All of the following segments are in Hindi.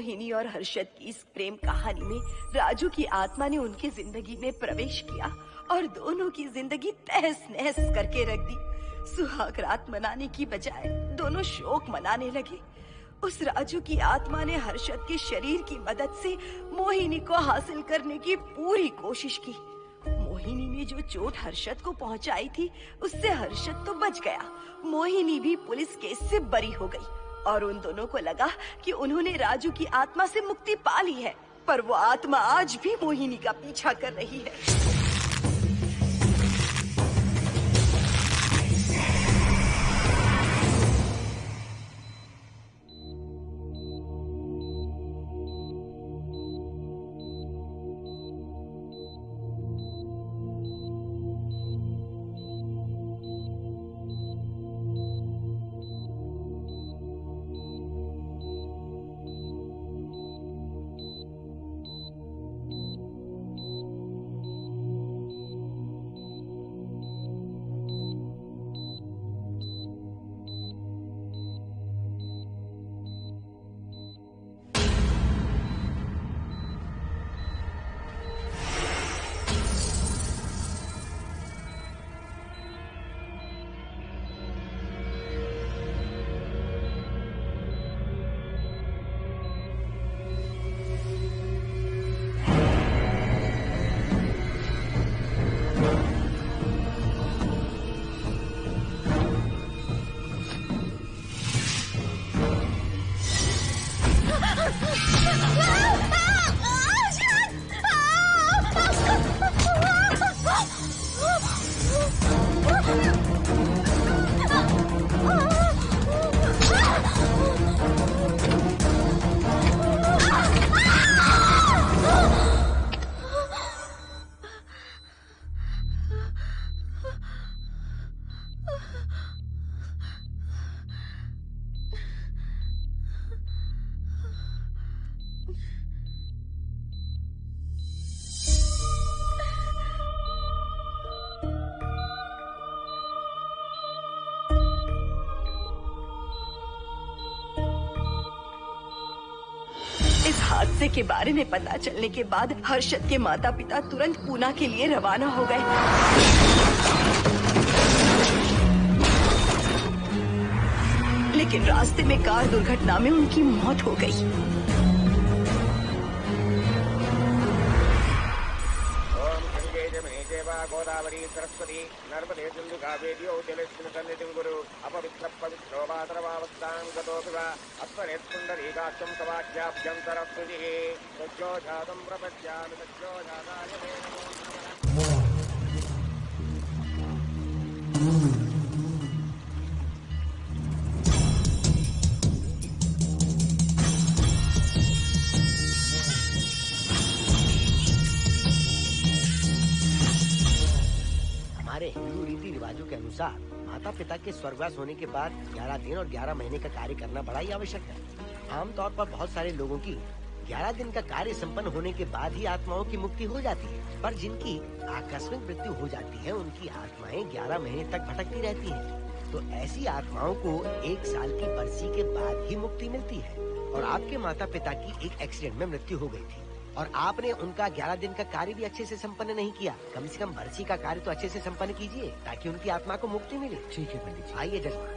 मोहिनी और हर्षद की इस प्रेम कहानी में राजू की आत्मा ने उनकी जिंदगी में प्रवेश किया और दोनों की जिंदगी तहस नहस करके रख दी। सुहाग रात मनाने की बजाय दोनों शोक मनाने लगे। उस राजू की आत्मा ने हर्षद के शरीर की मदद से मोहिनी को हासिल करने की पूरी कोशिश की। मोहिनी ने जो चोट हर्षद को पहुंचाई थी, उससे हर्षद तो बच गया, मोहिनी भी पुलिस केस से बरी हो गई और उन दोनों को लगा कि उन्होंने राजू की आत्मा से मुक्ति पा ली है, पर वो आत्मा आज भी मोहिनी का पीछा कर रही है। इस हादसे के बारे में पता चलने के बाद हर्षद के माता पिता तुरंत पूना के लिए रवाना हो गए। लेकिन रास्ते में कार दुर्घटना में उनकी मौत हो गई। गोदावरी सरस्वती नर्मदे सिंधु कावेरी जलेस्मिन् सन्निधिं कुरु अपवित्र पवित्रो वातरवावस्थां गतोऽपि वा अस्मरेत्पुण्डरीकाक्षं तवाख्याभ्यन्तरस्तुतिः सज्जो जातं प्रपद्यामि सज्जो जाताय ते नमो नमः। हमारे हिंदू रीति रिवाजों के अनुसार माता पिता के स्वर्गवास होने के बाद 11 दिन और 11 महीने का कार्य करना बड़ा ही आवश्यक है। आमतौर पर बहुत सारे लोगों की 11 दिन का कार्य संपन्न होने के बाद ही आत्माओं की मुक्ति हो जाती है, पर जिनकी आकस्मिक मृत्यु हो जाती है उनकी आत्माएं 11 महीने तक भटकती रहती हैं। तो ऐसी आत्माओं को 1 साल की बरसी के बाद ही मुक्ति मिलती है। और आपके माता पिता की एक एक्सीडेंट में मृत्यु हो गई थी और आपने उनका 11 दिन का कार्य भी अच्छे से संपन्न नहीं किया। कम से कम बरसी का कार्य तो अच्छे से संपन्न कीजिए ताकि उनकी आत्मा को मुक्ति मिले। ठीक है पंडित जी। आइए जजमान।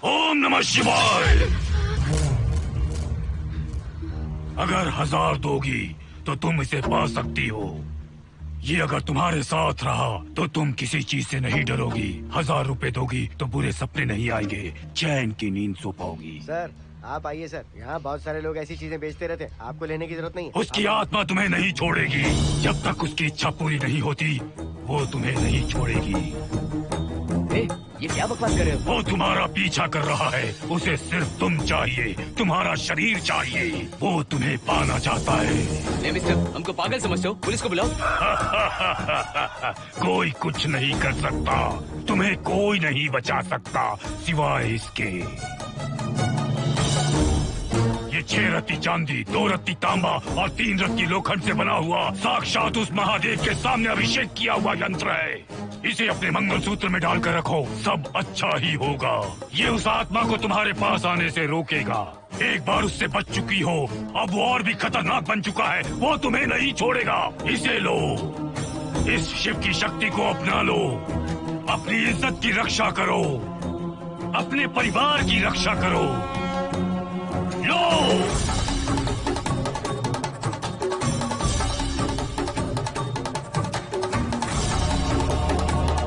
ओम नमः शिवाय। अगर 1000 दोगी तो तुम इसे पा सकती हो। ये अगर तुम्हारे साथ रहा तो तुम किसी चीज से नहीं डरोगी। 1000 रुपए दोगी तो बुरे सपने नहीं आएंगे, चैन की नींद सो पाओगी। सर आप आइए सर, यहाँ बहुत सारे लोग ऐसी चीजें बेचते रहते हैं, आपको लेने की जरूरत नहीं है। उसकी आत्मा तुम्हें नहीं छोड़ेगी। जब तक उसकी इच्छा पूरी नहीं होती वो तुम्हें नहीं छोड़ेगी। ये क्या बकवास कर रहे हो? वो तुम्हारा पीछा कर रहा है, उसे सिर्फ तुम चाहिए, तुम्हारा शरीर चाहिए। वो तुम्हें पाना चाहता है। मिस्टर, हमको पागल समझते हो? पुलिस को बुलाओ। कोई कुछ नहीं कर सकता, तुम्हें कोई नहीं बचा सकता सिवाय इसके। ये 6 रत्ती चांदी, 2 रत्ती तांबा और 3 रत्ती लोखंड से बना हुआ साक्षात उस महादेव के सामने अभिषेक किया हुआ यंत्र है। इसे अपने मंगलसूत्र में डालकर रखो, सब अच्छा ही होगा। ये उस आत्मा को तुम्हारे पास आने से रोकेगा। एक बार उससे बच चुकी हो, अब वो और भी खतरनाक बन चुका है, वो तुम्हें नहीं छोड़ेगा। इसे लो, इस शिव की शक्ति को अपना लो, अपनी इज्जत की रक्षा करो, अपने परिवार की रक्षा करो। लो!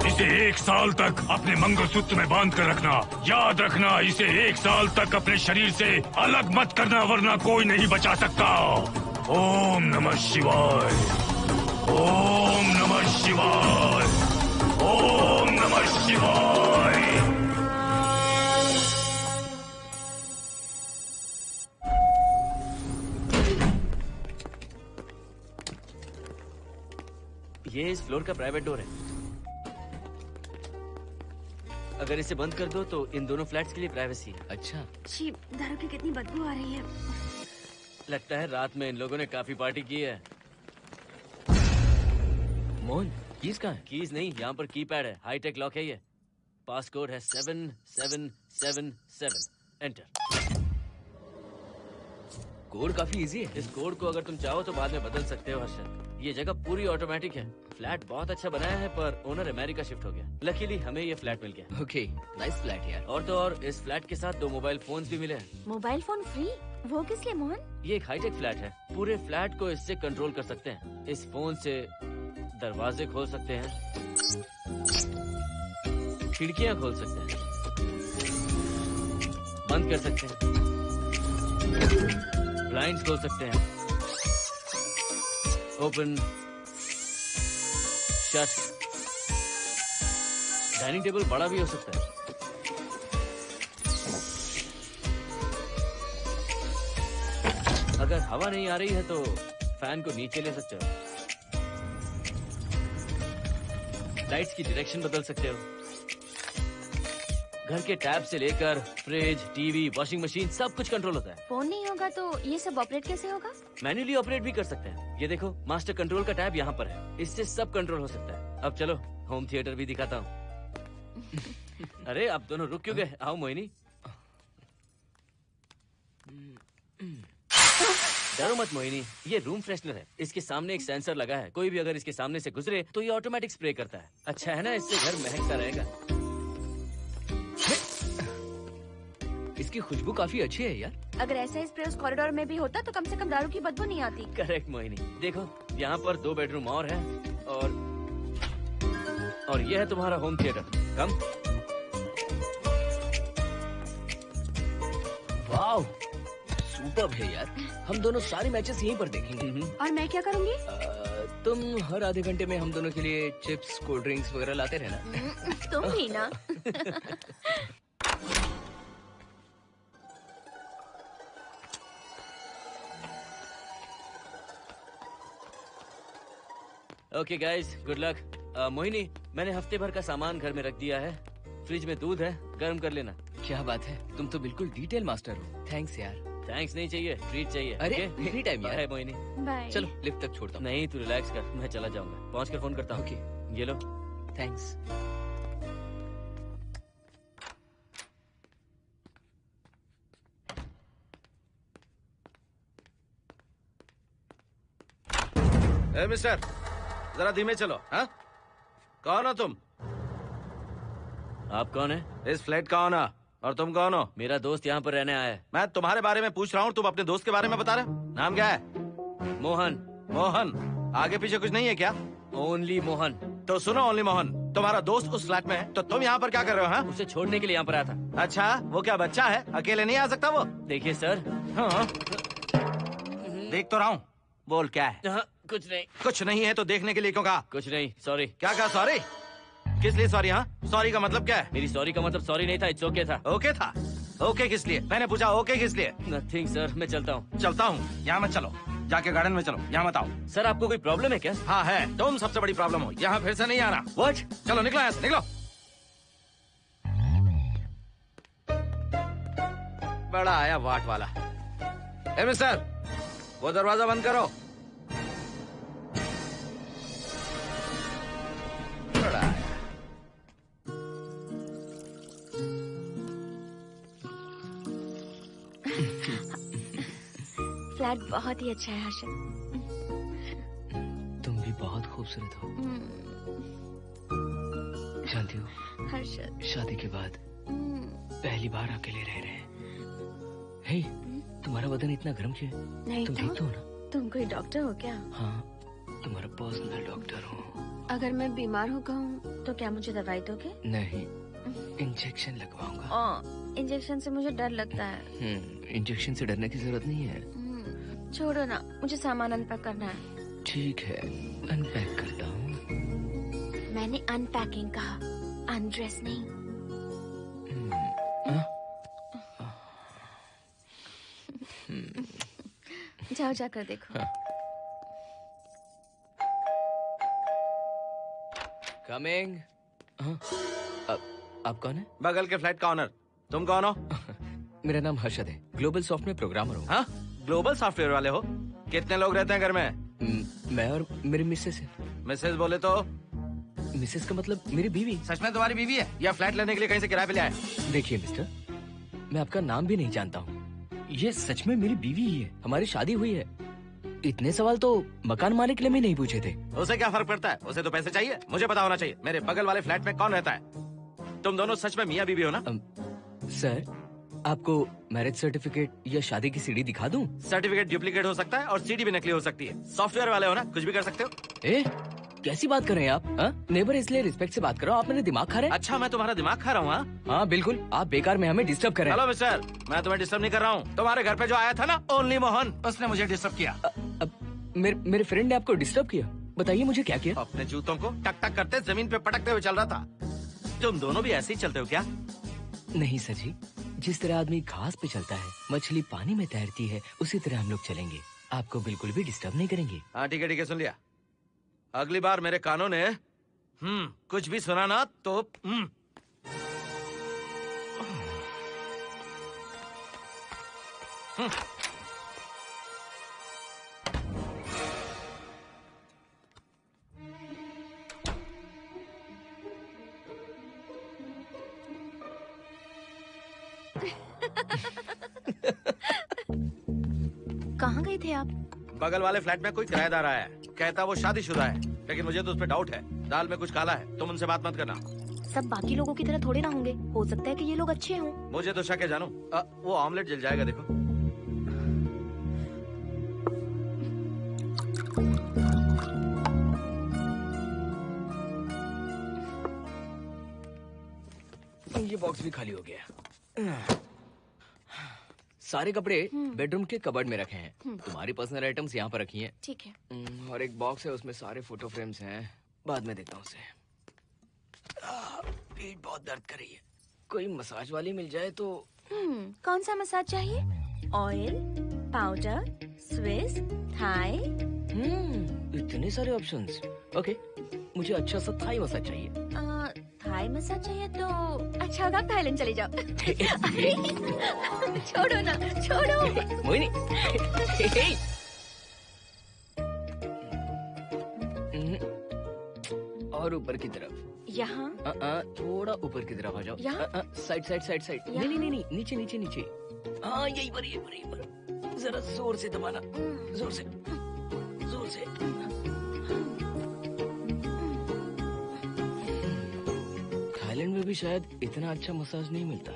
इसे 1 साल तक अपने मंगलसूत्र में बांध कर रखना। याद रखना, इसे 1 साल तक अपने शरीर से अलग मत करना, वरना कोई नहीं बचा सकता। ओम नमः शिवाय, ओम नमः शिवाय, ओम नमः शिवाय। ये इस फ्लोर का प्राइवेट डोर है। अगर इसे बंद कर दो तो इन दोनों फ्लैट्स के लिए प्राइवेसी है। अच्छा, छी, दारू की कितनी बदबू आ रही है। लगता है रात में इन लोगों ने काफी पार्टी की है। मोहन, कीज कहाँ है? कीज नहीं, यहाँ पर कीपैड है। हाईटेक लॉक है ये। पासकोड है 7777। एंटर। कोड काफी इजी है। इस कोड को अगर तुम चाहो तो बाद में बदल सकते हो हर्षद। ये जगह पूरी ऑटोमेटिक है। फ्लैट बहुत अच्छा बनाया है, पर ओनर अमेरिका शिफ्ट हो गया। लकीली हमें ये फ्लैट मिल गया। ओके, नाइस फ्लैट यार। और तो और इस फ्लैट के साथ 2 मोबाइल फोन्स भी मिले हैं। Mobile phone free? वो किस लिए मोहन? ये एक हाईटेक फ्लैट है। पूरे फ्लैट को इससे कंट्रोल कर सकते हैं। इस फोन से दरवाजे खोल सकते हैं, खिड़कियां खोल सकते हैं, बंद कर सकते हैं, ब्लाइंड्स खोल सकते हैं, ओपन, शट। डाइनिंग टेबल बड़ा भी हो सकता है। अगर हवा नहीं आ रही है तो फैन को नीचे ले सकते हो। लाइट्स की डायरेक्शन बदल सकते हो। घर के टैब से लेकर फ्रिज, टीवी, वॉशिंग मशीन सब कुछ कंट्रोल होता है। फोन नहीं होगा तो ये सब ऑपरेट कैसे होगा? मैन्युअली ऑपरेट भी कर सकते हैं। ये देखो, मास्टर कंट्रोल का टैब यहाँ पर है। इससे सब कंट्रोल हो सकता है। अब चलो होम थिएटर भी दिखाता हूँ। अरे आप दोनों रुक क्यों गए? आओ मोहिनी। डरो मत मोहिनी, ये रूम फ्रेशनर है। इसके सामने एक सेंसर लगा है। कोई भी अगर इसके सामने से गुजरे तो ये ऑटोमेटिक स्प्रे करता है। अच्छा है ना, इससे घर महकता रहेगा। इसकी खुशबू काफी अच्छी है यार। अगर ऐसा स्प्रे उस कॉरिडोर में भी होता तो कम से कम दारू की बदबू नहीं आती। करेक्ट मोहिनी। देखो, यहाँ पर 2 बेडरूम और है और ये है तुम्हारा होम थिएटर। कम। वाओ, सुपर्ब है यार। हम दोनों सारे मैचेस यहीं पर देखेंगे। और मैं क्या करूँगी? तुम हर आधे घंटे में हम दोनों के लिए चिप्स, कोल्ड ड्रिंक्स वगैरह लाते रहना। तुम भी ना। Okay guys, good luck. Mohini, मैंने हफ्ते भर का सामान घर में रख दिया है। फ्रिज में दूध है, गर्म कर लेना। क्या बात है, तुम तो बिल्कुल डिटेल मास्टर हो। थैंक्स यार। थैंक्स नहीं चाहिए, ट्रीट चाहिए। अरे okay? एनी टाइम यार। बाय मोहिनी। बाय। चलो लिफ्ट तक छोड़ता हूँ। नहीं, तू रिलैक्स कर, मैं चला जाऊंगा। पहुंच कर फोन करता हूँ। ओके, ये लो। थैंक्स। ए मिस्टर, जरा धीमे चलो। हाँ, कौन हो तुम? आप कौन है? इस फ्लैट का ओनर। और तुम कौन हो? मेरा दोस्त यहाँ पर रहने आया है। मैं तुम्हारे बारे में पूछ रहा हूँ, तुम अपने दोस्त के बारे में बता रहे हो। नाम क्या है? मोहन। मोहन? आगे पीछे कुछ नहीं है क्या? ओनली मोहन। तो सुनो ओनली मोहन, तुम्हारा दोस्त उस फ्लैट में है, तो तुम यहाँ पर क्या कर रहे हो? हाँ, उसे छोड़ने के लिए यहाँ पर आया था। अच्छा, वो क्या बच्चा है? अकेले नहीं आ सकता वो? देखिए सर। हाँ, देख तो रहा हूँ। बोल क्या है? हाँ, कुछ नहीं। कुछ नहीं है तो देखने के लिए क्यों कहा? कुछ नहीं, सॉरी। क्या कहा? सॉरी? किस लिए सॉरी? हाँ, सॉरी का मतलब क्या है? मेरी सॉरी का मतलब सॉरी नहीं था, इट्स ओके था। ओके था? ओके किस लिए? मैंने पूछा ओके किस लिए? नथिंग सर, मैं चलता हूँ। चलता हूँ? यहाँ मत चलो, जाके गार्डन में चलो। यहाँ मत आओ। सर, आपको कोई प्रॉब्लम है क्या? हाँ है, तुम सबसे बड़ी प्रॉब्लम हो। यहाँ फिर से नहीं आना। व्हाट? चलो निकलो यहाँ से, निकलो। बड़ा आया वाट वाला। ए मिस्टर, वो दरवाजा बंद करो। बड़ा है। फ्लैट बहुत ही अच्छा है हर्षद। तुम भी बहुत खूबसूरत हो। जानती हो, हर्षद, शादी के बाद पहली बार अकेले रह रहे हैं। हे, तुम्हारा बदन इतना गर्म क्यों है? नहीं तुम तो देखते हो ना? तुम कोई डॉक्टर हो क्या? हाँ, तुम्हारा पर्सनल डॉक्टर हूँ। अगर मैं बीमार हो गऊँ तो क्या मुझे दवाई दोगे? नहीं, इंजेक्शन लगवाऊंगा। इंजेक्शन से मुझे डर लगता है। इंजेक्शन से डरने की जरूरत नहीं है। छोड़ो ना, मुझे सामान अनपैक करना है। ठीक है, अनपैक करता हूँ। मैंने अनपैकिंग कहा, अनड्रेस नहीं। जाओ जाकर देखो। कमिंग। आप कौन है? बगल के फ्लैट का ऑनर। तुम कौन हो? मेरा नाम हर्षद है, ग्लोबल सॉफ्टवेयर प्रोग्रामर हूँ। हाँ, ग्लोबल सॉफ्टवेयर वाले हो? कितने लोग रहते हैं घर में? मैं और मेरी मिसेस है। मिसेज बोले तो? मिसेस का मतलब मेरी बीवी। सच में तुम्हारी बीवी है या फ्लैट लेने के लिए कहीं से किराए पे ले आए? देखिए मिस्टर, मैं आपका नाम भी नहीं जानता हूँ। ये सच में मेरी बीवी ही है, हमारी शादी हुई है। इतने सवाल तो मकान मालिक ने भी नहीं पूछे थे। उसे क्या फर्क पड़ता है? उसे तो पैसे चाहिए, मुझे पता होना चाहिए। मेरे बगल वाले फ्लैट में कौन रहता है? तुम दोनों सच में मियाँ बीवी हो ना? सर, आपको मैरिज सर्टिफिकेट या शादी की सीडी दिखा दूं? सर्टिफिकेट डुप्लीकेट हो सकता है और सीडी भी नकली हो सकती है। सॉफ्टवेयर वाले हो ना, कुछ भी कर सकते हो। कैसी बात कर रहे हैं आप? नेबर, इसलिए रिस्पेक्ट से बात कर रहा हूँ। आप मेरे दिमाग खा रहे हैं? अच्छा, मैं तुम्हारा दिमाग खा रहा हूँ? हाँ बिल्कुल, आप बेकार में हमें डिस्टर्ब कर रहे हैं। हेलो मिस्टर, मैं तुम्हें डिस्टर्ब नहीं कर रहा हूँ। तुम्हारे घर पे जो आया था ना, ओनली मोहन, उसने मुझे डिस्टर्ब किया। मेरे फ्रेंड ने आपको डिस्टर्ब किया? बताइए मुझे क्या किया? अपने जूतों को टक टक करते जमीन पे पटकते हुए चल रहा था। तुम दोनों भी ऐसे ही चलते हो क्या? नहीं सर जी, जिस तरह आदमी घास पे चलता है, मछली पानी में तैरती है, उसी तरह हम लोग चलेंगे। आपको बिल्कुल भी डिस्टर्ब नहीं करेंगे। हाँ ठीक है, सुन लिया। अगली बार मेरे कानों ने कुछ भी सुना ना तो कहाँ गए थे आप? बगल वाले फ्लैट में कोई किराएदार आया है, कहता वो शादीशुदा है, लेकिन मुझे तो उस पर डाउट है। दाल में कुछ काला है, तुम उनसे बात मत करना। सब बाकी लोगों की तरह थोड़े ना होंगे, हो सकता है कि ये लोग अच्छे हों। मुझे तो शक है जानू। वो ऑमलेट जल जाएगा, देखो। ये बॉक्स भी खाली हो गया। सारे कपड़े बेडरूम के कबर्ड में रखे हैं। तुम्हारी पर्सनल आइटम्स यहाँ पर रखी हैं। ठीक है। और एक बॉक्स है, उसमें सारे फोटो फ्रेम्स हैं। बाद में देखता हूँ उसे। पीठ बहुत दर्द कर रही है, कोई मसाज वाली मिल जाए तो। कौन सा मसाज चाहिए? Oil, powder, Swiss, Thai? इतने सारे ऑप्शंस। ओके, मुझे अच्छा सा थाई मसाज चाहिए। थाई मसाज चाहिए तो अच्छा होगा थाईलैंड चले जाओ। छोड़ो ना, छोड़ो। मोहिनी। और ऊपर की तरफ। यहाँ? थोड़ा ऊपर की तरफ आ जाओ। यहाँ? Side side side side. नहीं नहीं नहीं, नीचे नीचे नीचे। हाँ यही पर, यही पर, यही पर। जरा जोर से दबाना, जोर से, जोर से। थाईलैंड में भी शायद इतना अच्छा मसाज नहीं मिलता।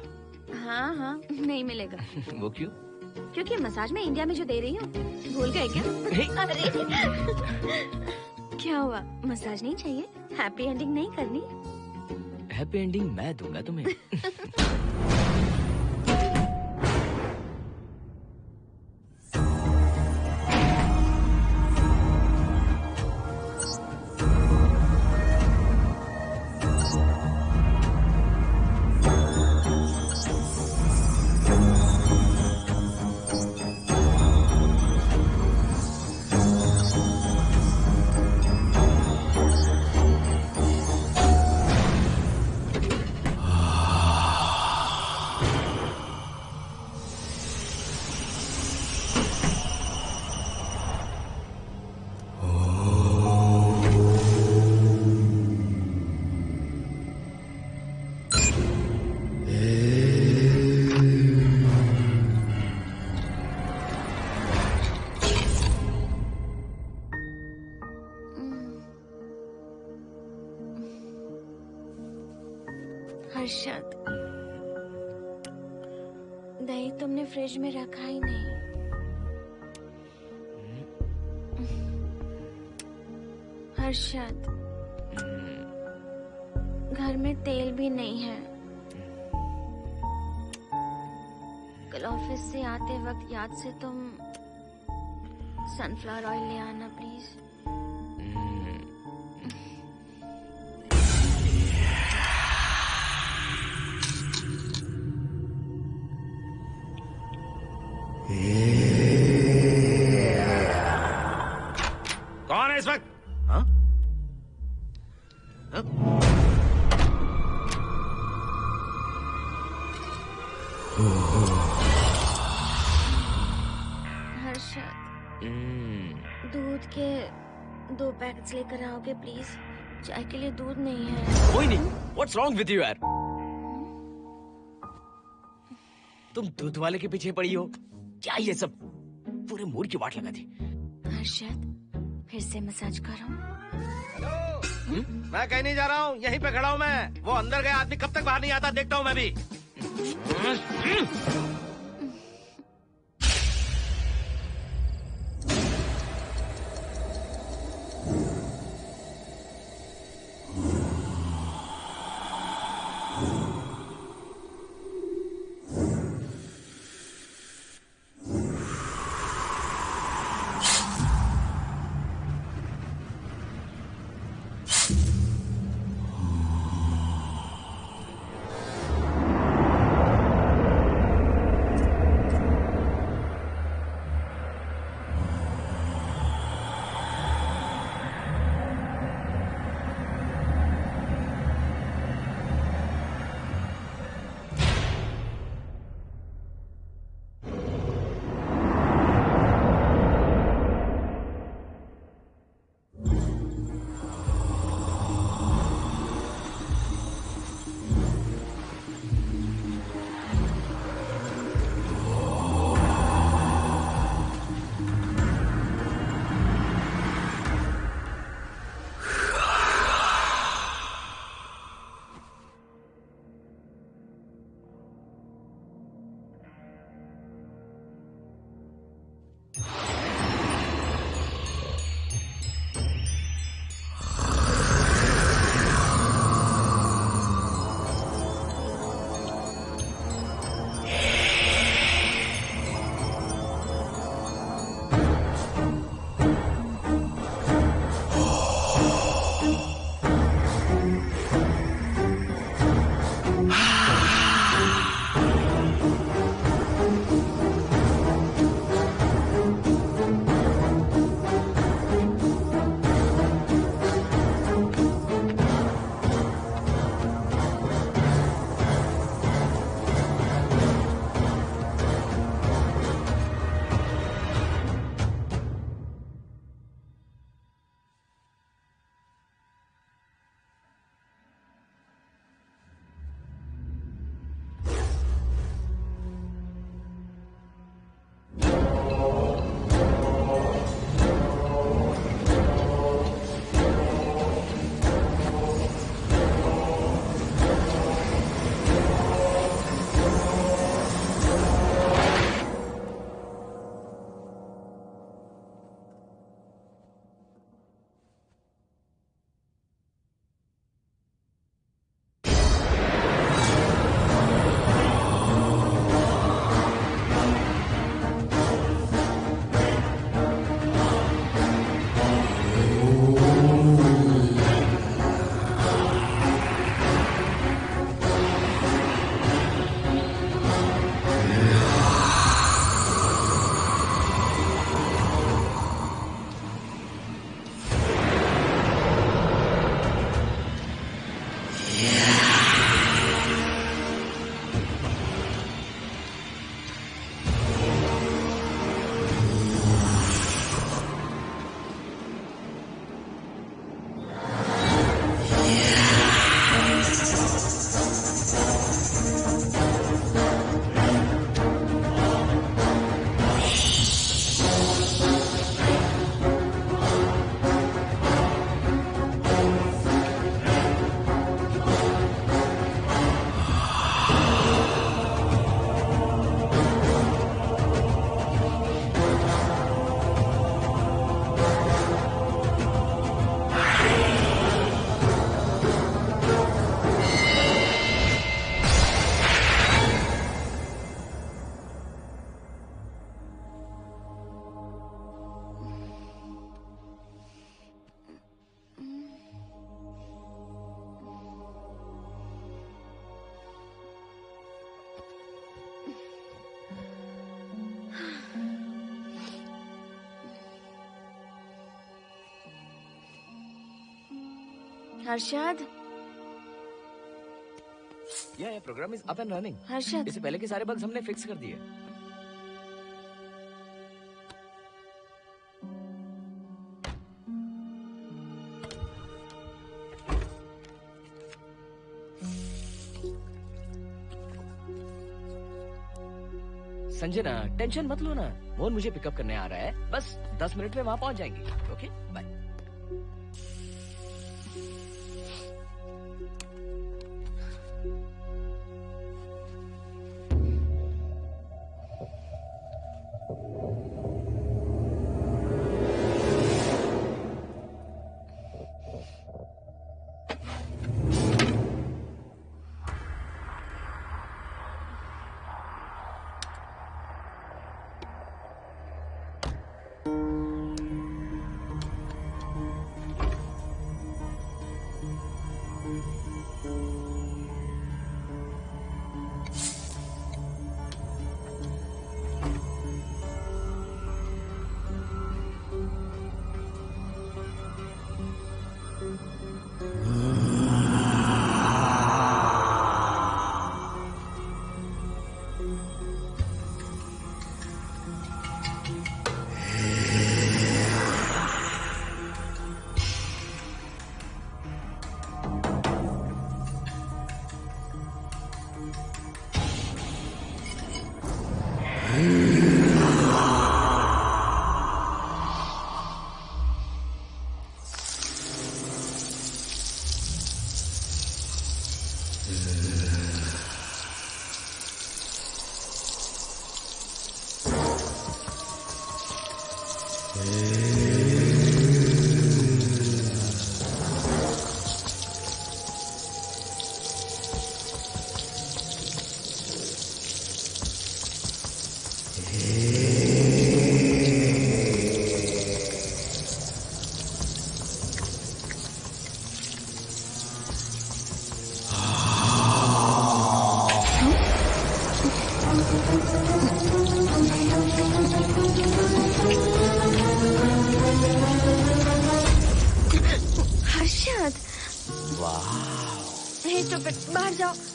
हाँ हाँ, नहीं मिलेगा। वो क्यों? क्योंकि मसाज मैं इंडिया में जो दे रही हूँ, भूल गए क्या? अरे क्या हुआ, मसाज नहीं चाहिए? हैप्पी एंडिंग नहीं करनी? हैप्पी एंडिंग मैं दूंगा तुम्हें। हर्षद, दही तुमने फ्रिज में रखा ही नहीं। हर्षद, घर में तेल भी नहीं है। कल ऑफिस से आते वक्त याद से तुम सनफ्लावर ऑयल ले आना प्लीज। कौन है इस वक्त? हाँ? हाँ? हर्षद, दूध के 2 पैकेट्स लेकर आओगे प्लीज? चाय के लिए दूध नहीं है। कोई नहीं। व्हाट्स रॉन्ग विद यू यार? तुम दूध वाले के पीछे पड़ी हो क्या? ये सब पूरे मूड की वाट लगा दी। हर्षद, फिर से मसाज करो। मैं कहीं नहीं जा रहा हूँ, यहीं पे खड़ा हूँ मैं। वो अंदर गया आदमी कब तक बाहर नहीं आता, देखता हूँ मैं भी। हर्षद, ये program is up and running. Harshad, इससे पहले के सारे बग्स हमने फिक्स कर दिए। संजना, टेंशन मत लो ना, मोहन मुझे पिकअप करने आ रहा है, बस 10 मिनट में वहां पहुंच जाएंगे। Okay bye.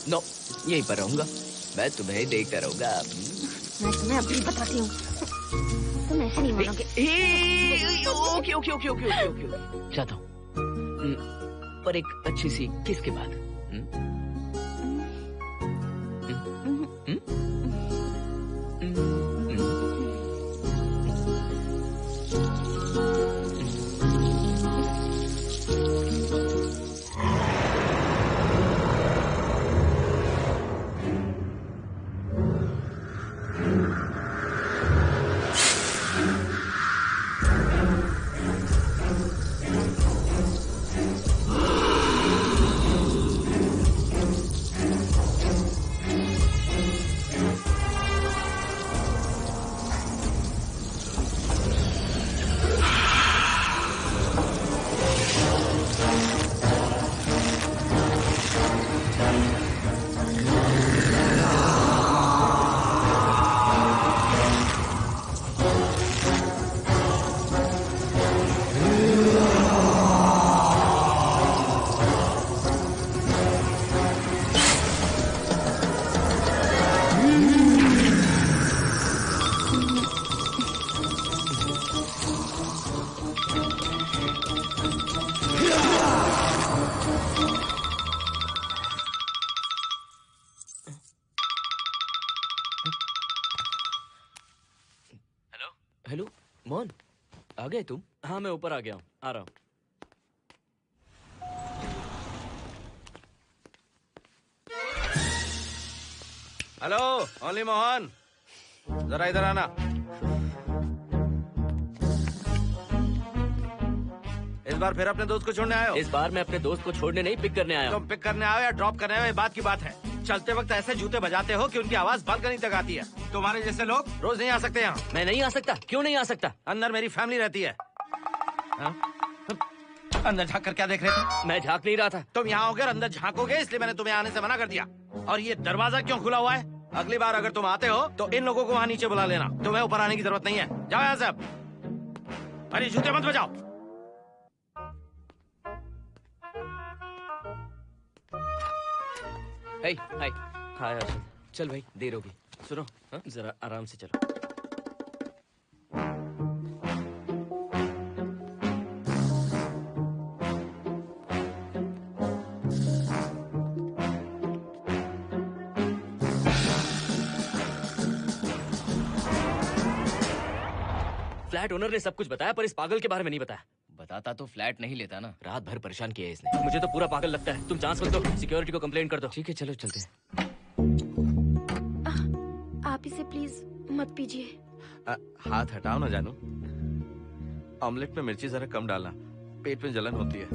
नो, यहीं पर रहूंगा, मैं तुम्हें देखता रहूंगा। मैं तुम्हें अभी बताती हूँ, तुम ऐसे नहीं मानोगे। Okay okay okay okay okay okay, चाहता हूँ, पर एक अच्छी सी किस के बाद। हेलो मोहन, आ गए तुम? हाँ मैं ऊपर आ गया हूँ, आ रहा हूँ। हेलो ओनली मोहन, जरा इधर आना। इस बार फिर अपने दोस्त को छोड़ने आए हो? इस बार मैं अपने दोस्त को छोड़ने नहीं, पिक करने आया हूँ। तुम पिक करने आए या ड्रॉप करने आए, ये बात की बात है। चलते वक्त ऐसे जूते बजाते हो कि उनकी आवाज बालकनी तक आती है। तुम्हारे जैसे लोग रोज नहीं आ सकते यहाँ। मैं नहीं आ सकता? क्यों नहीं आ सकता? अंदर मेरी फैमिली रहती है। अंदर झांक कर क्या देख रहे थे? मैं झांक नहीं रहा था। तुम यहाँ होकर अंदर झांकोगे, इसलिए मैंने तुम्हें आने से मना कर दिया। और ये दरवाजा क्यों खुला हुआ है? अगली बार अगर तुम आते हो तो इन लोगों को वहाँ नीचे बुला लेना, तुम्हें ऊपर आने की जरूरत नहीं है। जाओ यहाँ से अब। अरे जूते मत बजाओ। हाय हाय। हाय हर्षद। चल भाई, देर होगी। सुनो, जरा आराम से चलो। फ्लैट ओनर ने सब कुछ बताया पर इस पागल के बारे में नहीं बताया। बताता तो फ्लैट नहीं लेता ना। रात भर परेशान किया है इसने। मुझे तो पूरा पागल लगता है। तुम चांस मत दो, सिक्योरिटी को कंप्लेन कर दो। ठीक है, चलो चलते हैं। आप इसे प्लीज मत पीजिए। हाथ हटाओ ना जानू। ऑमलेट में मिर्ची जरा कम डालना, पेट में जलन होती है।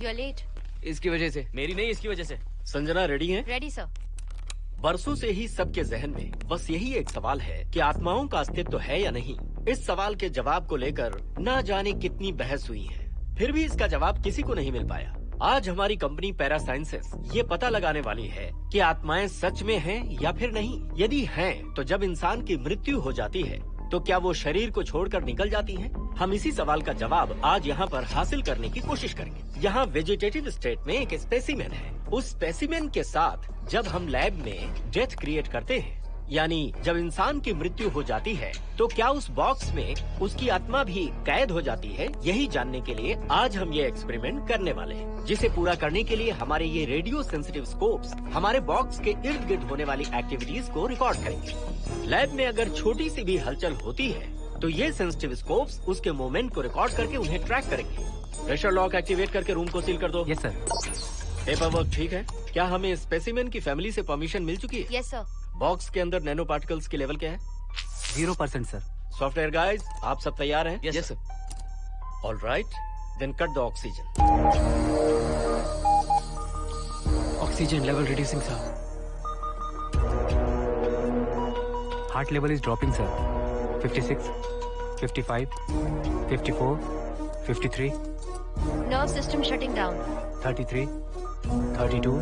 You are late. इसकी वजह से। मेरी नहीं, इसकी वजह से। संजना रेडी हैं? Ready sir. बरसों से ही सबके जहन में बस यही एक सवाल है कि आत्माओं का अस्तित्व है या नहीं। इस सवाल के जवाब को लेकर ना जाने कितनी बहस हुई है, फिर भी इसका जवाब किसी को नहीं मिल पाया। आज हमारी कंपनी पैरा साइंसेस ये पता लगाने वाली है कि आत्माएं सच में हैं या फिर नहीं। यदि हैं, तो जब इंसान की मृत्यु हो जाती है तो क्या वो शरीर को छोड़कर निकल जाती हैं? हम इसी सवाल का जवाब आज यहाँ पर हासिल करने की कोशिश करेंगे। यहाँ वेजिटेटिव स्टेट में एक स्पेसिमेन है। उस स्पेसिमेन के साथ जब हम लैब में डेथ क्रिएट करते हैं, यानी जब इंसान की मृत्यु हो जाती है, तो क्या उस बॉक्स में उसकी आत्मा भी कैद हो जाती है? यही जानने के लिए आज हम ये एक्सपेरिमेंट करने वाले हैं, जिसे पूरा करने के लिए हमारे ये रेडियो सेंसिटिव स्कोप्स हमारे बॉक्स के इर्द गिर्द होने वाली एक्टिविटीज को रिकॉर्ड करेंगे। लैब में अगर छोटी सी भी हलचल होती है तो ये सेंसिटिव स्कोप्स उसके मूवमेंट को रिकॉर्ड करके उन्हें ट्रैक करेंगे। प्रेशर लॉक एक्टिवेट करके रूम को सील कर दो। Yes sir. पेपर वर्क ठीक है? क्या हमें स्पेसिमेन की फैमिली से परमिशन मिल चुकी है? Yes sir. बॉक्स के अंदर नैनो पार्टिकल्स की लेवल क्या है? 0% सर। सॉफ्टवेयर गाइस, आप सब तैयार हैं? Yes sir. All right, then cut the oxygen. Oxygen level reducing sir. Heart level is dropping sir. 56, 55, 54, 53, nerve system shutting down. 33, 32,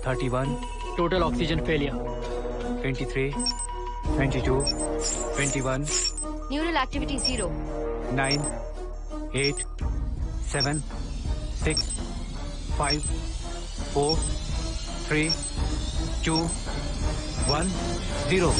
31, total oxygen failure. 23, 22, 21, neural activity 0। 9, 8, 7, 6, 5, 4, 3, 2, 1, 0।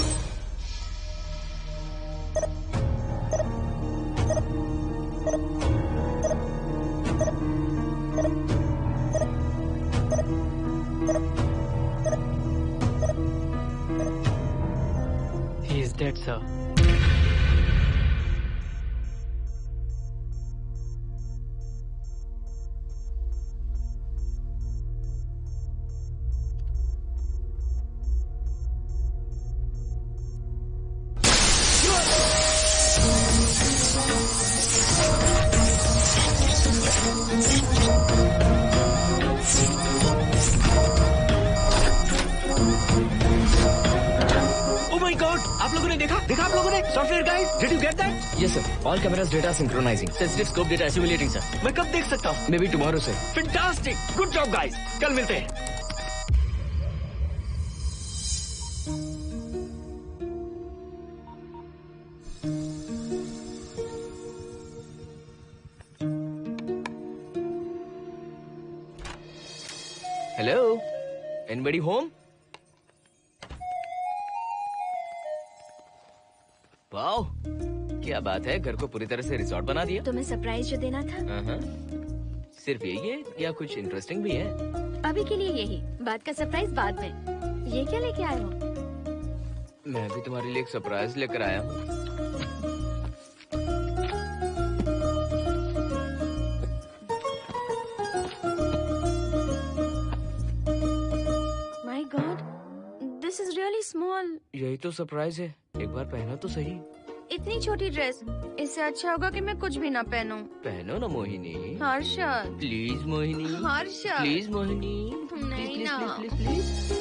He is dead, sir. आप लोगों ने देखा आप लोगों ने? Software guys, did you get that? Yes sir. All cameras data synchronizing. Sensitive scope data assimilating sir. मैं कब देख सकता हूँ? Maybe tomorrow sir. Fantastic, good job guys, कल मिलते हैं। Hello? Anybody home? वाओ, क्या बात है, घर को पूरी तरह से रिसॉर्ट बना दिया। तुम्हें सरप्राइज जो देना था। सिर्फ यही है या कुछ इंटरेस्टिंग भी है? अभी के लिए यही, बात का सरप्राइज बाद में। ये क्या लेके आए हो? मैं भी तुम्हारे लिए एक सरप्राइज लेकर आया हूँ। My God, this is really small. यही तो सरप्राइज है, एक बार पहना तो सही। इतनी छोटी ड्रेस, इससे अच्छा होगा कि मैं कुछ भी ना पहनूं। पहनो ना मोहिनी। हर्षद, प्लीज मोहिनी। हर्षद, प्लीज मोहिनी। नहीं ना। Please please.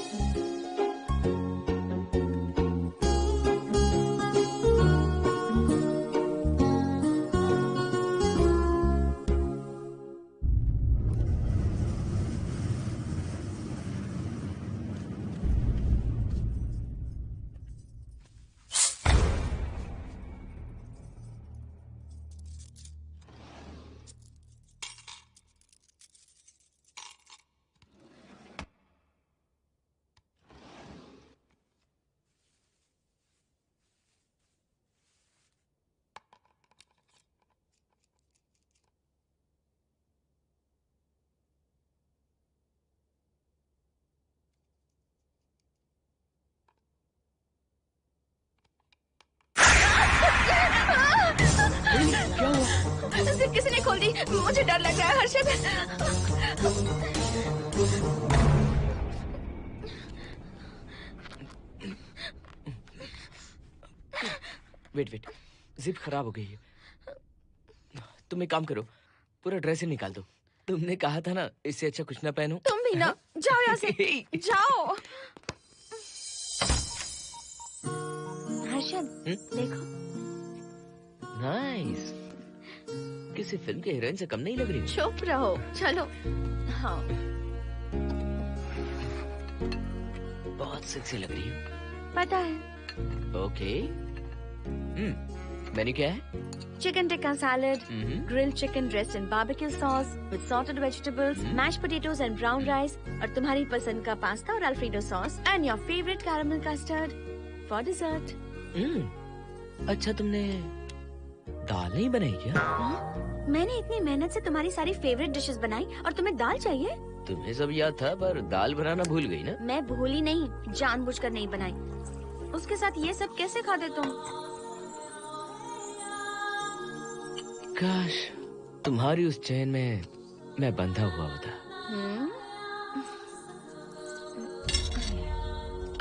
जिप किसी ने खोल दी, मुझे डर लग रहा है हर्षद। वेट, जिप खराब हो गई है। तुम एक काम करो, पूरा ड्रेस ही निकाल दो। तुमने कहा था ना इससे अच्छा कुछ ना पहनो। तुम भी ना, जाओ यहाँ से, जाओ। हर्षद, देखो। नाइस। किसी फिल्म के हीरोइन से कम नहीं लग रही। चुप रहो, चलो। हाँ, बहुत सेक्सी लग रही है। पता है। ओके। मेन्यू क्या है? Chicken tikka salad, grilled chicken dressed in barbecue sauce with salted vegetables, mashed potatoes and brown rice, और तुम्हारी पसंद का पास्ता और alfredo sauce, and your favorite caramel custard for dessert. अच्छा, तुमने दाल नहीं बनाई क्या? मैंने इतनी मेहनत से तुम्हारी सारी फेवरेट डिशेस बनाई और तुम्हें दाल चाहिए? तुम्हें सब याद था, पर दाल बनाना भूल गई ना? मैं भूली नहीं, जानबूझकर नहीं बनाई। उसके साथ ये सब कैसे खाते तुम? काश तुम्हारी उस चैन में मैं बंधा हुआ होता।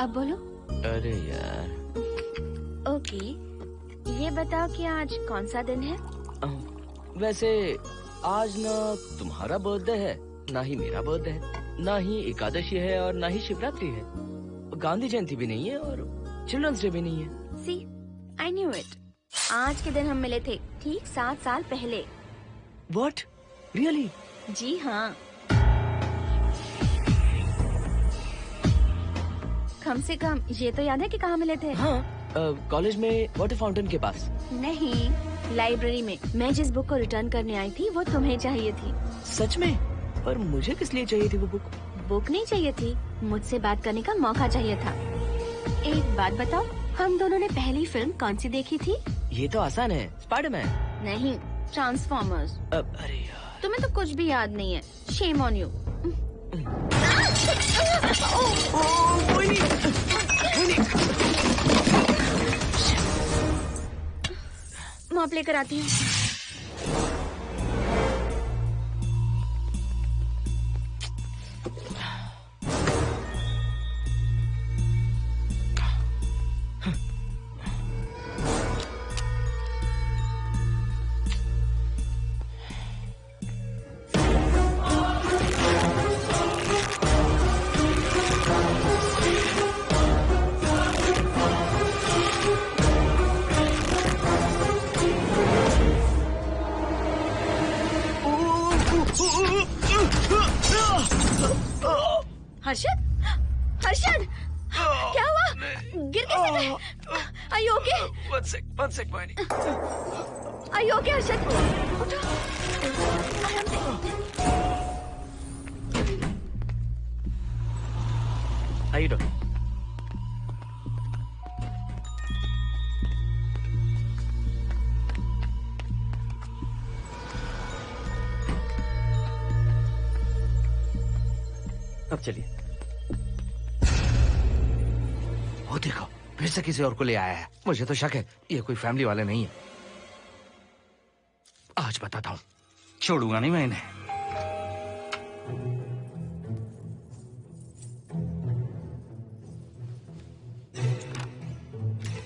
अब बोलो। अरे यार। ओके, ये बताओ कि आज कौन सा दिन है? वैसे आज ना तुम्हारा बर्थडे है, ना ही मेरा बर्थडे है, ना ही एकादशी है और ना ही शिवरात्रि है, गांधी जयंती भी नहीं है और चिल्ड्रंस डे भी नहीं है। सी, आई न्यू इट। आज के दिन हम मिले थे, ठीक 7 साल पहले। What? Really? जी हाँ। कम से कम ये तो याद है कि कहाँ मिले थे? हाँ, कॉलेज में वाटर फाउंटेन के पास। नहीं, लाइब्रेरी में। मैं जिस बुक को रिटर्न करने आई थी वो तुम्हें चाहिए थी। सच में? पर मुझे किस लिए चाहिए थी वो बुक? बुक नहीं चाहिए थी, मुझसे बात करने का मौका चाहिए था। एक बात बताओ, हम दोनों ने पहली फिल्म कौन सी देखी थी? ये तो आसान है, स्पाइडरमैन। नहीं, ट्रांसफॉर्मर्स। अरे यार, तुम्हें तो कुछ भी याद नहीं है। Shame on you. मॉप लेकर आती हूँ। हर्षद, हर्षद, क्या हुआ? गिर कैसे गए? Are you okay? One sec, Moini. Are you okay, Harshad? उठो। आइए डॉक्टर। अब चलिए। वो देखो, फिर से किसी और को ले आया है। मुझे तो शक है ये कोई फैमिली वाले नहीं है। आज बताता हूँ, छोड़ूंगा नहीं मैं इन्हें।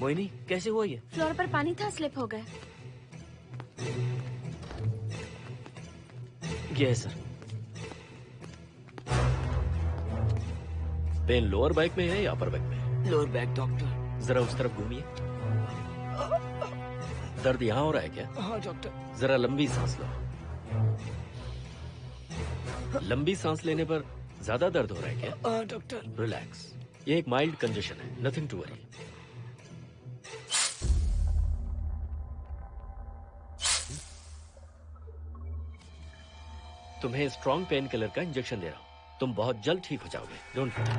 मोहिनी, कैसे हुआ ये? फ्लोर पर पानी था, स्लिप हो गए। ये है सर। पेन लोअर बैक में है या अपर बैक में? Lower back doctor. जरा उस तरफ घूमिए। दर्द यहाँ हो रहा है क्या? हाँ डॉक्टर। जरा लंबी सांस लो। लंबी सांस लेने पर ज्यादा दर्द हो रहा है क्या? हाँ डॉक्टर। रिलैक्स, ये एक माइल्ड कंजेशन है, नथिंग टू वरी। तुम्हें स्ट्रॉन्ग पेन किलर का इंजेक्शन दे रहा हूं, तुम बहुत जल्द ठीक हो जाओगे, डोंट वरी।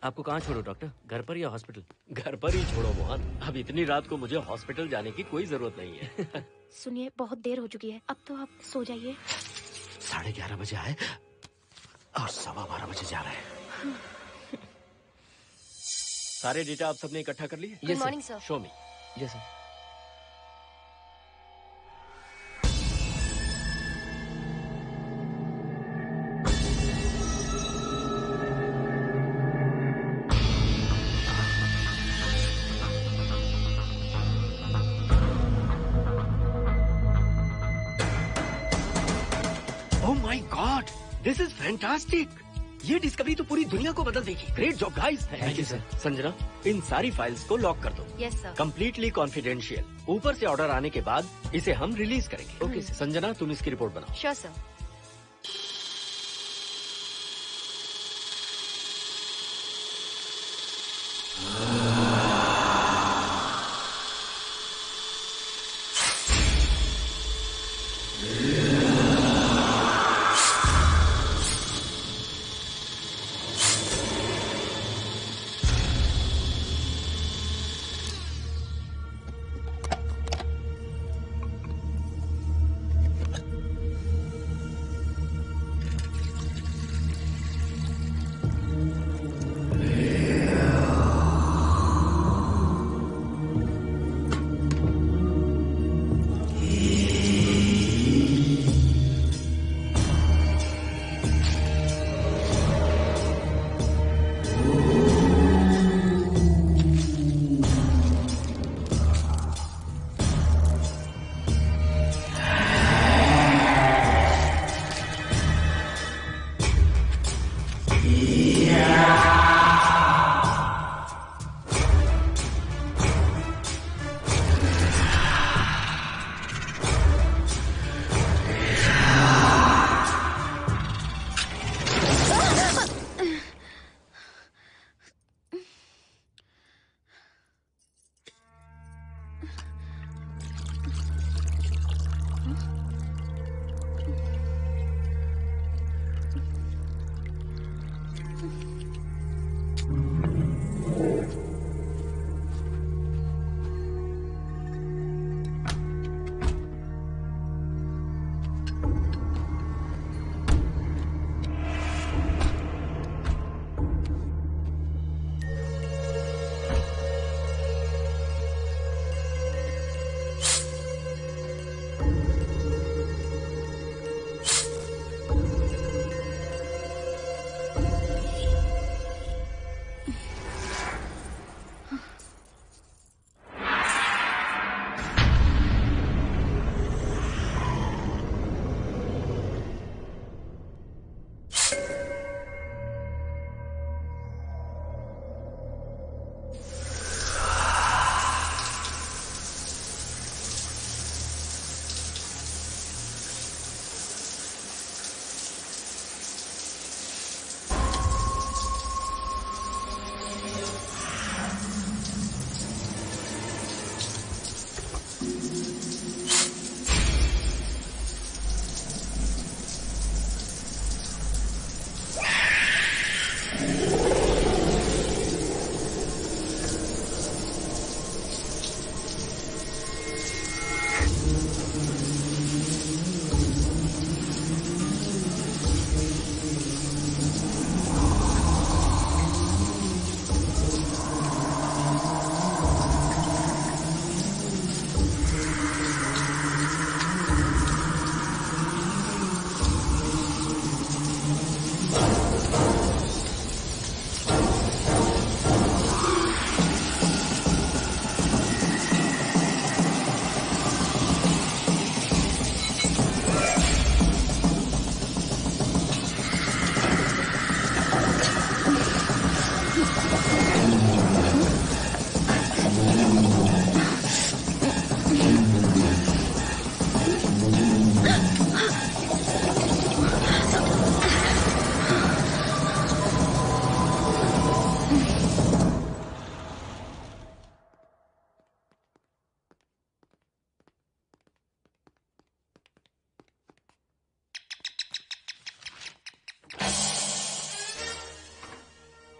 आपको कहाँ छोड़ो डॉक्टर, घर पर या हॉस्पिटल? घर पर ही छोड़ो मोहन, अब इतनी रात को मुझे हॉस्पिटल जाने की कोई जरूरत नहीं है। सुनिए, बहुत देर हो चुकी है, अब तो आप सो जाइए। 11:30 बजे आए और 12:15 बजे जा रहे हैं। सारे डेटा आप सबने इकट्ठा कर लिए? Good morning, sir. Show me. Yes sir. This is fantastic. ये डिस्कवरी तो पूरी दुनिया को बदल देगी। Great job guys. Thank you sir. Sanjana, इन सारी फाइल्स को लॉक कर दो। Yes sir. Completely confidential. ऊपर से ऑर्डर आने के बाद इसे हम रिलीज करेंगे। ओके संजना, तुम इसकी रिपोर्ट बनाओ। Sure sir.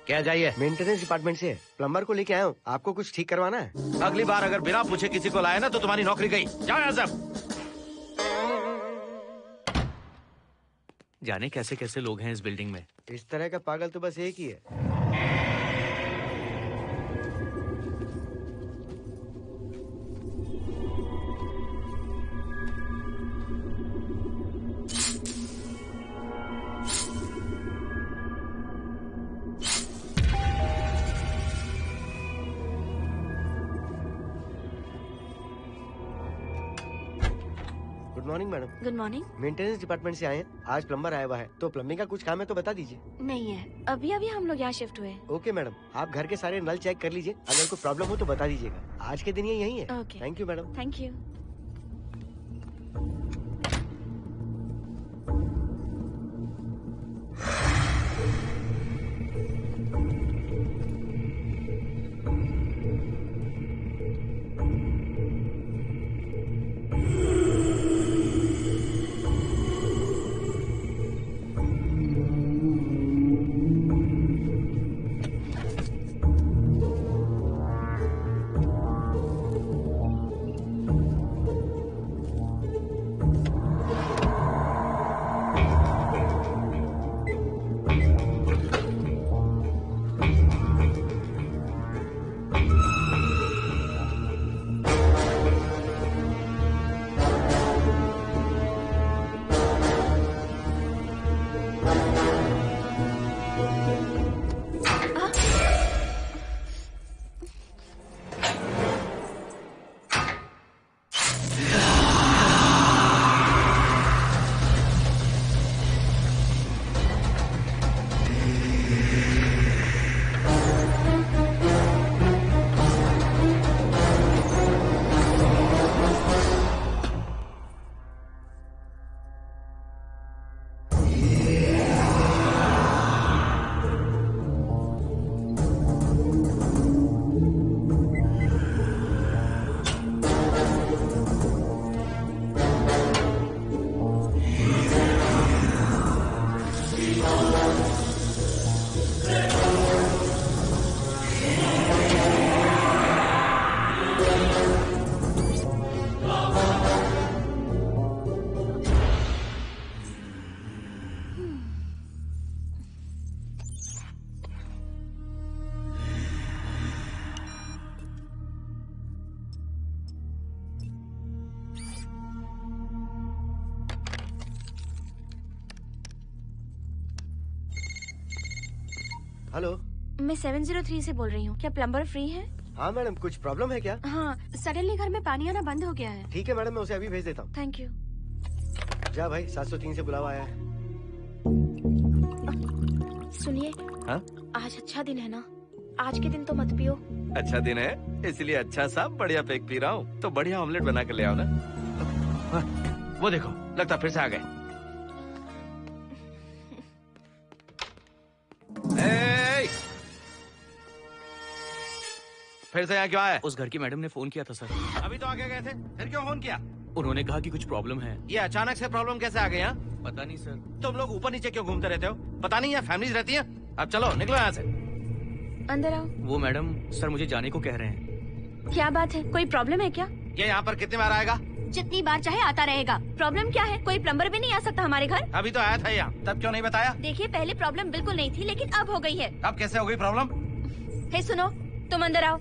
क्या चाहिए? मेंटेनेंस डिपार्टमेंट से प्लम्बर को लेके आया हूँ। आपको कुछ ठीक करवाना है? अगली बार अगर बिना पूछे किसी को लाए ना तो तुम्हारी नौकरी गई। जाओ यहाँ सब। जाने कैसे कैसे लोग हैं इस बिल्डिंग में। इस तरह का पागल तो बस एक ही है। Good morning madam. Good morning. Maintenance department से आए हैं। आज प्लम्बर आया हुआ है, तो प्लम्बिंग का कुछ काम है तो बता दीजिए। नहीं है, अभी अभी हम लोग यहाँ शिफ्ट हुए। ओके मैडम, आप घर के सारे नल चेक कर लीजिए, अगर कोई प्रॉब्लम हो तो बता दीजिएगा। आज के दिन ये यही है। Okay. Thank you madam. Thank you. Hello, मैं 703 से बोल रही हूँ। क्या प्लम्बर फ्री है? हाँ मैडम, कुछ प्रॉब्लम है क्या? हाँ, सडनली घर में पानी आना बंद हो गया है। ठीक है मैडम, मैं उसे अभी भेज देता हूँ। Thank you. जा भाई, 703 से बुलावा आया है। सुनिए, हाँ? आज अच्छा दिन है ना? आज के दिन तो मत पियो। अच्छा दिन है, इसलिए अच्छा सा बढ़िया पेक पी रहा हूँ। तो बढ़िया ऑमलेट बना कर ले आओ ना। वो देखो, लगता फिर से आ गए। फिर से यहाँ क्यों आया? उस घर की मैडम ने फोन किया था सर। अभी तो आगे गए थे, फिर क्यों फोन किया? उन्होंने कहा कि कुछ प्रॉब्लम है। ये अचानक से प्रॉब्लम कैसे आ गई? यहाँ पता नहीं सर। तुम लोग ऊपर नीचे क्यों घूमते रहते हो? पता नहीं यहाँ फैमिलीज रहती हैं? अब चलो निकलो यहाँ से। अंदर आओ। वो मैडम सर मुझे जाने को कह रहे हैं। क्या बात है, कोई प्रॉब्लम है क्या? ये यहाँ पर कितनी बार आएगा? जितनी बार चाहे आता रहेगा। प्रॉब्लम क्या है? कोई प्लम्बर भी नहीं आ सकता हमारे घर? अभी तो आया था यहाँ, तब क्यों नहीं बताया? देखिए, पहले प्रॉब्लम बिल्कुल नहीं थी, लेकिन अब हो गई है। अब कैसे हो गई प्रॉब्लम? हे सुनो, तुम अंदर आओ।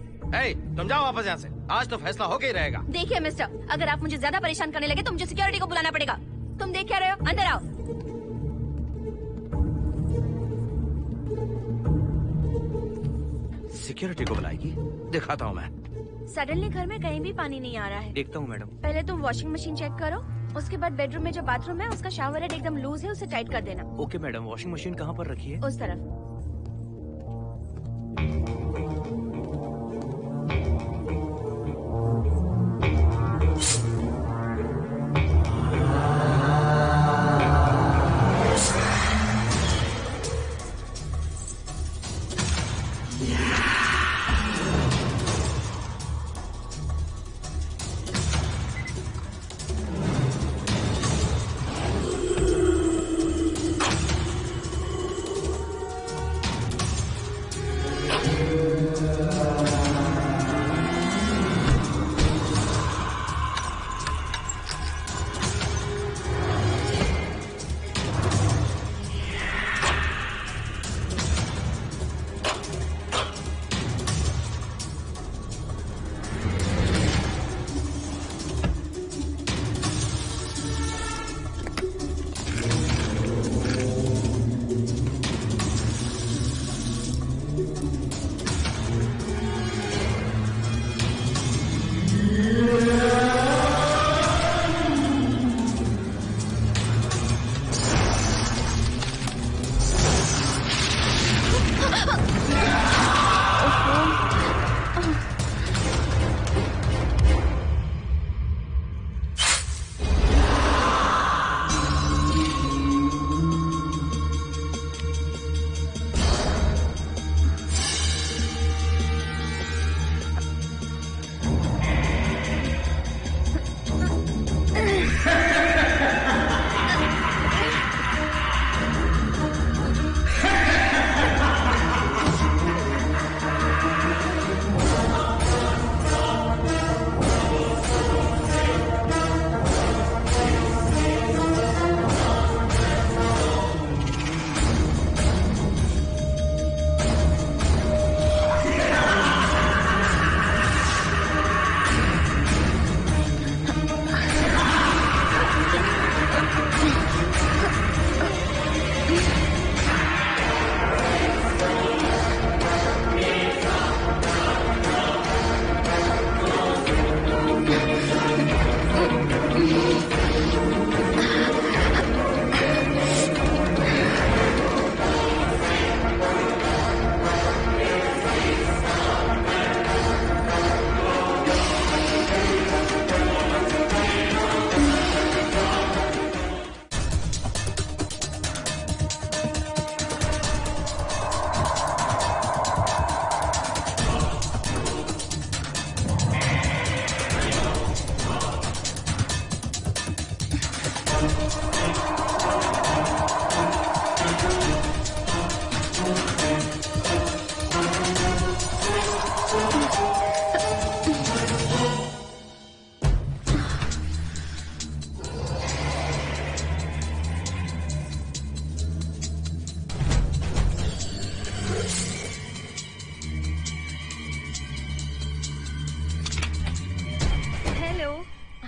तुम जाओ वापस यहाँ से। आज तो फैसला होके ही रहेगा। देखिए मिस्टर, अगर आप मुझे ज्यादा परेशान करने लगे तो मुझे सिक्योरिटी को बुलाना पड़ेगा। तुम देख क्या रहे हो? अंदर आओ। सिक्योरिटी को बुलाएगी? दिखाता हूँ मैं। सडनली घर में कहीं भी पानी नहीं आ रहा है। देखता हूँ मैडम। पहले तुम वॉशिंग मशीन चेक करो, उसके बाद बेडरूम में जो बाथरूम है उसका शावर हेड एकदम लूज है, उसे टाइट कर देना। ओके मैडम, वॉशिंग मशीन कहाँ पर रखी है? उस तरफ।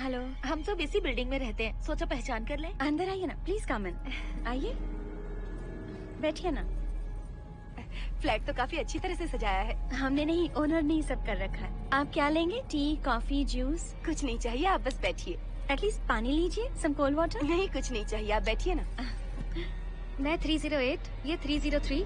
हेलो। हम सब इसी बिल्डिंग में रहते हैं, सोचा पहचान कर लें। अंदर आइए ना, प्लीज कम इन। आइए, बैठिए ना। फ्लैट तो काफी अच्छी तरह से सजाया है। हमने नहीं, ओनर ने ही सब कर रखा है। आप क्या लेंगे? T, coffee, juice? कुछ नहीं चाहिए, आप बस बैठिए। एटलीस्ट पानी लीजिए, सम कोल्ड वाटर। नहीं, कुछ नहीं चाहिए, आप बैठिए ना। मैं 308, ये 303,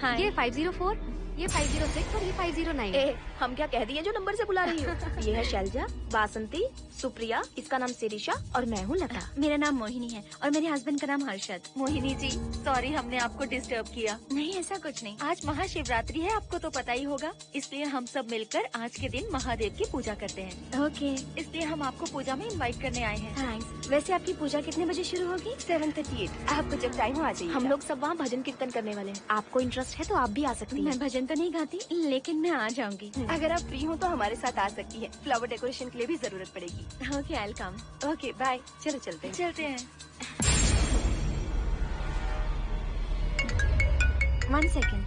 हाँ। ये 504, ये 506 और ये 509। ए, हम क्या कह दिए जो नंबर से बुला रही हो? ये है शैलजा, बासंती, सुप्रिया, इसका नाम शिरीषा और मैं हूँ लता। मेरा नाम मोहिनी है और मेरे हस्बैंड का नाम हर्षद। मोहिनी जी, सॉरी हमने आपको डिस्टर्ब किया। नहीं, ऐसा कुछ नहीं। आज महाशिवरात्रि है, आपको तो पता ही होगा, इसलिए हम सब मिलकर आज के दिन महादेव की पूजा करते हैं। ओके, इसलिए हम आपको पूजा में इनवाइट करने आए हैं। थैंक्स। वैसे आपकी पूजा कितने बजे शुरू होगी? 7:38। आपको जब टाइम हो आ जाइए। हम लोग सब वहाँ भजन कीर्तन करने वाले हैं, आपको इंटरेस्ट है तो आप भी आ सकती हैं। मैं भजन तो नहीं गाती, लेकिन मैं आ जाऊंगी। अगर आप फ्री हो तो हमारे साथ आ सकती है। फ्लावर डेकोरेशन के लिए भी जरूरत पड़ेगी। Okay, I will come. Okay, bye. चलो चलते हैं। चलते हैं। 1 सेकेंड।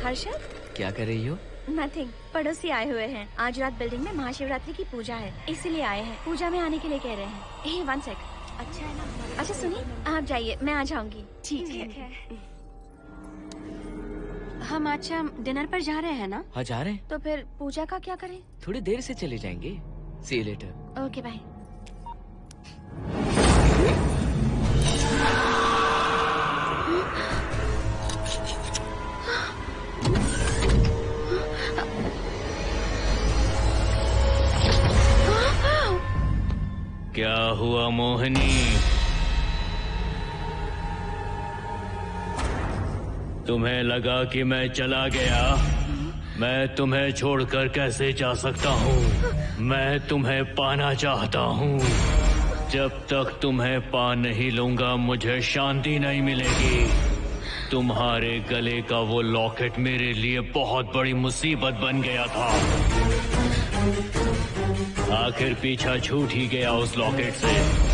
हर्षद, क्या कर रही हो? नथिंग। पड़ोसी आए हुए हैं। आज रात बिल्डिंग में महाशिवरात्रि की पूजा है, इसीलिए आए हैं। पूजा में आने के लिए कह रहे हैं। 1 सेकेंड। अच्छा है ना? अच्छा सुनिए, आप जाइए, मैं आ जाऊंगी। ठीक है। हम अच्छा डिनर पर जा रहे हैं ना? हाँ जा रहे हैं। तो फिर पूजा का क्या करें? थोड़ी देर से चले जाएंगे। See you later. Okay, bye. क्या हुआ मोहिनी? तुम्हें लगा कि मैं चला गया? मैं तुम्हें छोड़कर कैसे जा सकता हूँ? मैं तुम्हें पाना चाहता हूँ। जब तक तुम्हें पा नहीं लूंगा मुझे शांति नहीं मिलेगी। तुम्हारे गले का वो लॉकेट मेरे लिए बहुत बड़ी मुसीबत बन गया था। आखिर पीछा छूट ही गया उस लॉकेट से।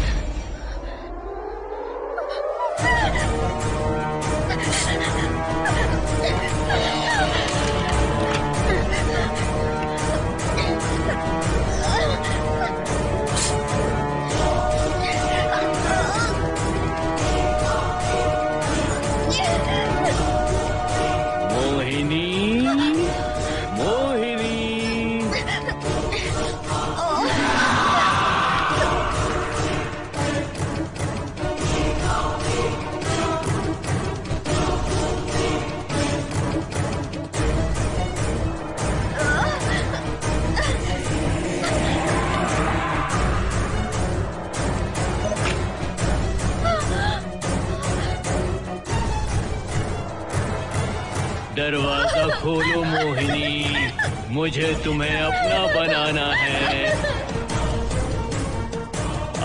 दरवाजा खोलो मोहिनी, मुझे तुम्हें अपना बनाना है।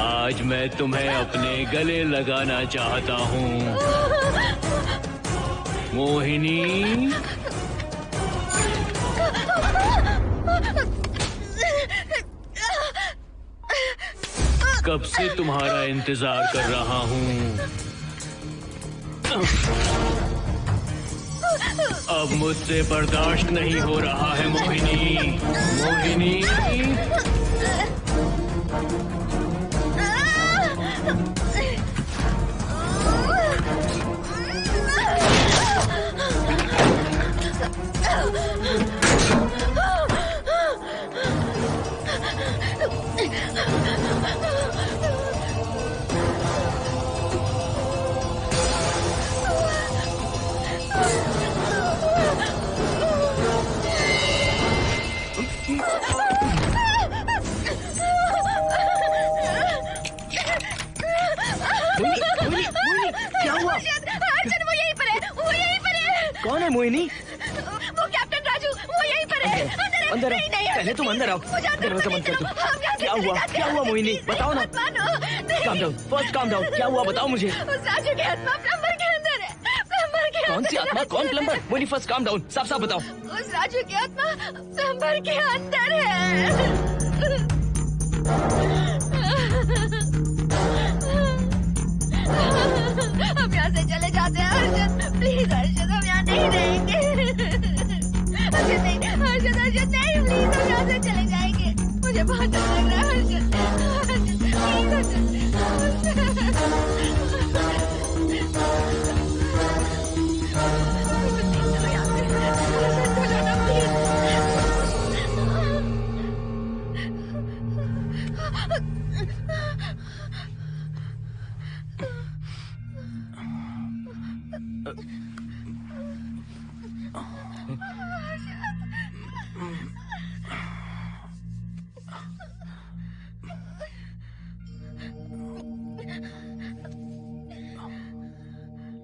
आज मैं तुम्हें अपने गले लगाना चाहता हूँ मोहिनी। कब से तुम्हारा इंतजार कर रहा हूँ। अब मुझसे बर्दाश्त नहीं हो रहा है मोहिनी। मोहिनी कौन है मोहिनी? वो कैप्टन राजू, वो यहीं पर है। अंदर नहीं, नहीं, पहले तुम अंदर आओ। दरवाजा बंद कर दो। क्या हुआ? क्या हुआ मोहिनी? बताओ ना। Calm down, first calm down. क्या हुआ बताओ मुझे। उस राजू की आत्मा प्लम्बर के अंदर है। प्लम्बर के कौन सी आत्मा? कौन plumber? Mohini first calm down, साफ साफ बताओ। उस राजू की आत्मा प्लम्बर के अंदर है। हम यहाँ से चले जाते हैं हर्षद, प्लीज हर्षद, हम यहाँ नहीं रहेंगे। हर्षद नहीं,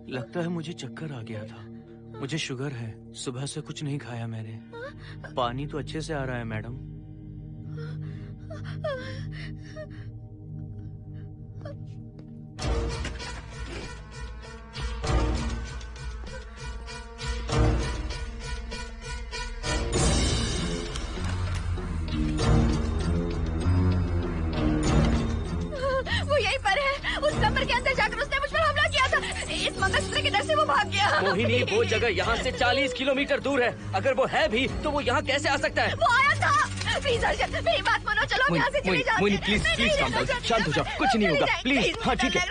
लगता है मुझे चक्कर आ गया था। मुझे शुगर है, सुबह से कुछ नहीं खाया मैंने। पानी तो अच्छे से आ रहा है मैडम। वो यहीं पर है। उस कमरे के अंदर जाकर उसने मुझ पर हमला किया था। इस मंगलसूत्र के डर से वो भाग गया। मोहिनी, वो जगह यहाँ से 40 किलोमीटर दूर है। अगर वो है भी तो वो यहाँ कैसे आ सकता है? वो आया था। प्लीज अर्जुन, मेरी बात मानो, चलो हम यहाँ से चले जाते हैं। Mohini please please calm down, शांत हो जाओ, कुछ नहीं होगा प्लीज। हाँ ठीक है,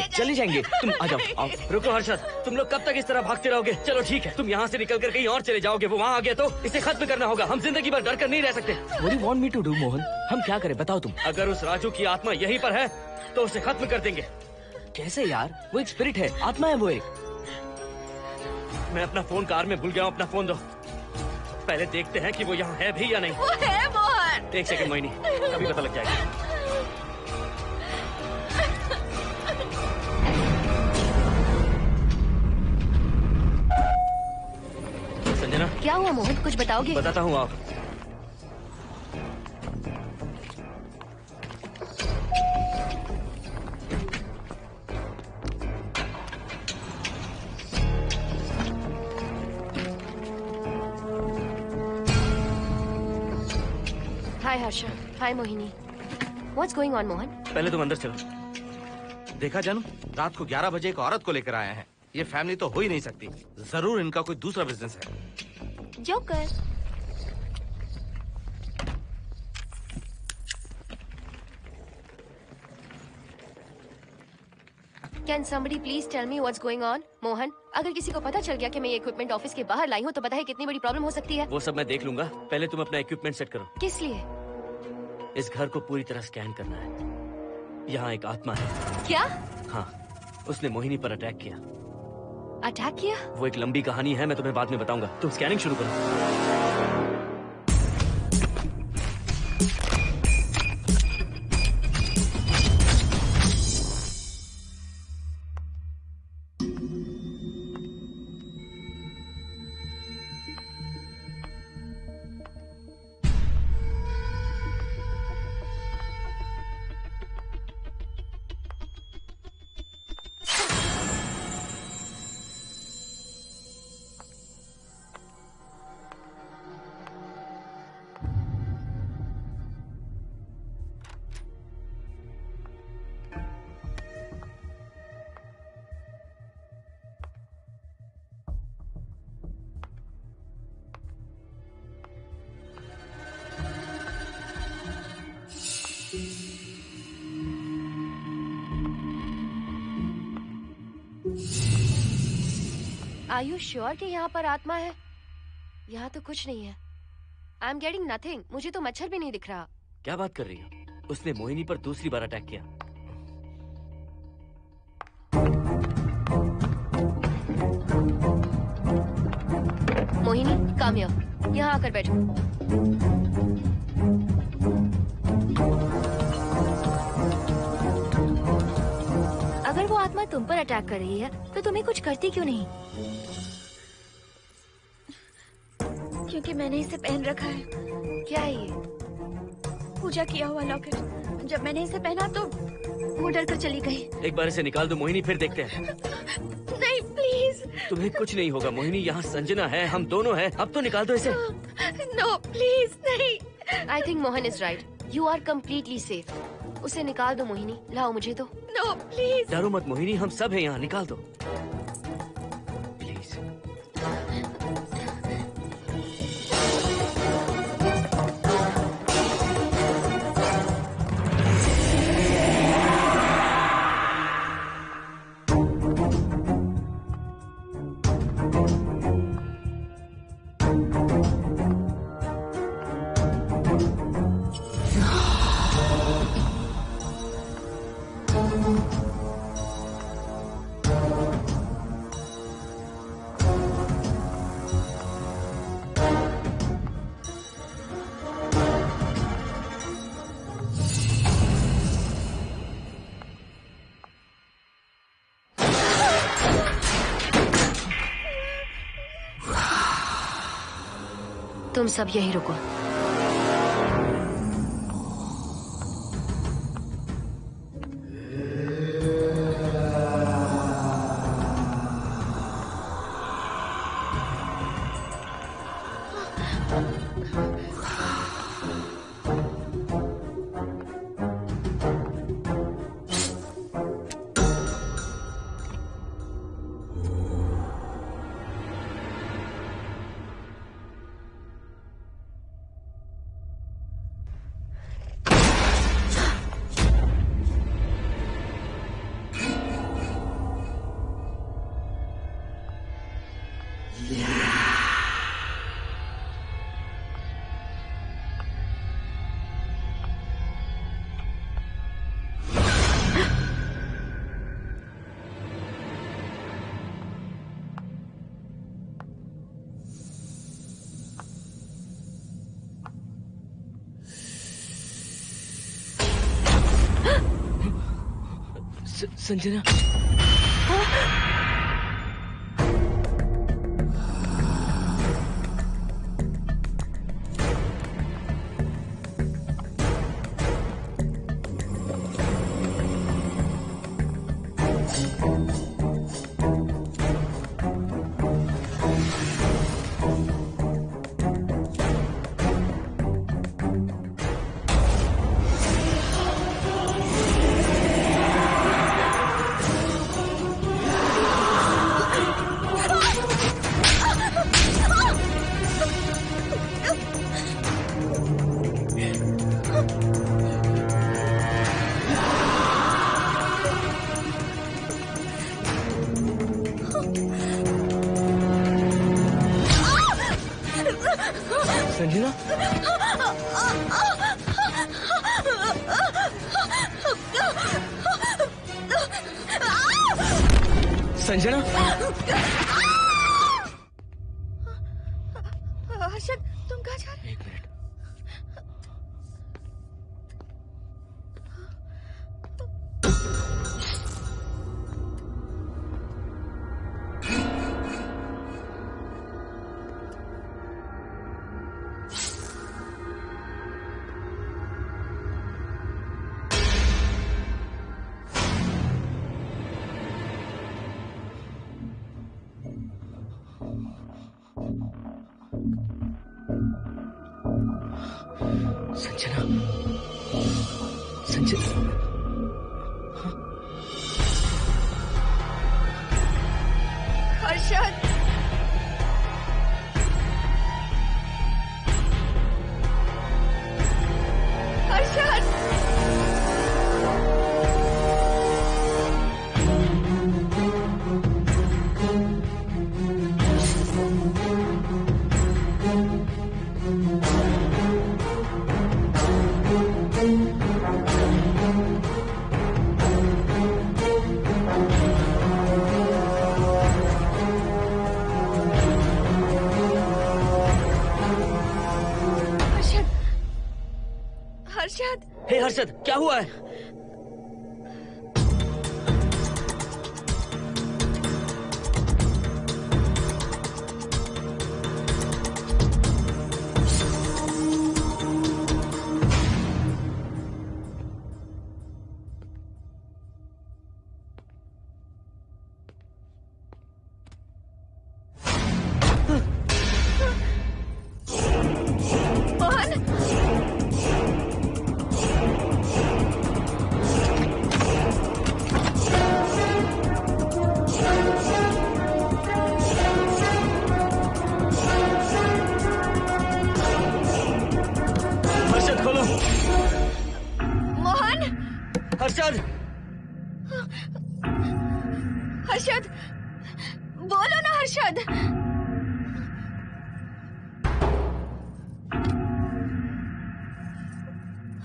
चले जाएंगे, तुम आ जाओ। आओ। रुको हर्षद, तुम लोग कब तक इस तरह भागते रहोगे? चलो ठीक है, तुम यहाँ से निकल कर कहीं और चले जाओगे। वो वहाँ आ गया तो इसे खत्म करना होगा। हम जिंदगी भर डर कर नहीं रह सकते। What do you want me to do, Mohan? हम क्या करें बताओ तुम। अगर उस राजू की आत्मा यहीं पर है तो उसे खत्म कर देंगे। कैसे यार? वो एक स्पिरिट है, आत्मा है वो एक। मैं अपना फोन कार में भूल गया हूँ। अपना फोन दो। पहले देखते हैं कि वो यहाँ है भी या नहीं। वो है मोहन। एक सेकंड मोहिनी, अभी पता लग जाएगा। संजना, क्या हुआ मोहन, कुछ बताओगे? बताता हूँ आप। हाय हर्षा, हाय Mohini. What's going on, Mohan? पहले तुम अंदर चलो। देखा जानू, रात को 11 बजे एक औरत को लेकर आया है। ये फैमिली तो हो ही नहीं सकती। जरूर इनका कोई दूसरा बिजनेस है। Joker. Can somebody please tell me what's going on? Mohan, अगर किसी को पता चल गया कि मैं ये इक्विपमेंट ऑफिस के बाहर लाई हूँ तो पता है कितनी बड़ी प्रॉब्लम हो सकती है। वो सब मैं देख लूंगा। पहले तुम अपना इक्विपमेंट सेट करो। किस लिए? इस घर को पूरी तरह स्कैन करना है। यहाँ एक आत्मा है। क्या? हाँ, उसने मोहिनी पर अटैक किया। अटैक किया? वो एक लंबी कहानी है, मैं तुम्हें बाद में बताऊंगा। तुम स्कैनिंग शुरू करो। Are you sure कि यहाँ पर आत्मा है? यहाँ तो कुछ नहीं है। I am getting nothing. मुझे तो मच्छर भी नहीं दिख रहा। क्या बात कर रही हो? उसने मोहिनी पर दूसरी बार अटैक किया। Mohini, come here. यहाँ आकर बैठो। अगर वो आत्मा तुम पर अटैक कर रही है तो तुम्हें कुछ करती क्यों नहीं? क्योंकि मैंने इसे पहन रखा है। क्या है ये? पूजा किया हुआ लॉकेट। जब मैंने इसे पहना तो वो डर कर चली गई। एक बार इसे निकाल दो मोहिनी, फिर देखते हैं। नहीं प्लीज। तुम्हें कुछ नहीं होगा मोहिनी, यहाँ संजना है, हम दोनों हैं। अब तो निकाल दो इसे। नो प्लीज नहीं। I think Mohan is right. You are completely safe. उसे निकाल दो मोहिनी। लाओ मुझे तो। No please. डरो मत मोहिनी, हम सब हैं यहाँ, निकाल दो। तुम सब यही रुको। संजना, संजना, संजना, हर्षद, तुम कहाँ जा रहे? एक मिनट। संजना, संजना, हर्षद, हर्षद, हर्षद, हे हर्षद, क्या हुआ है? हर्षद, हर्षद, बोलो ना हर्षद।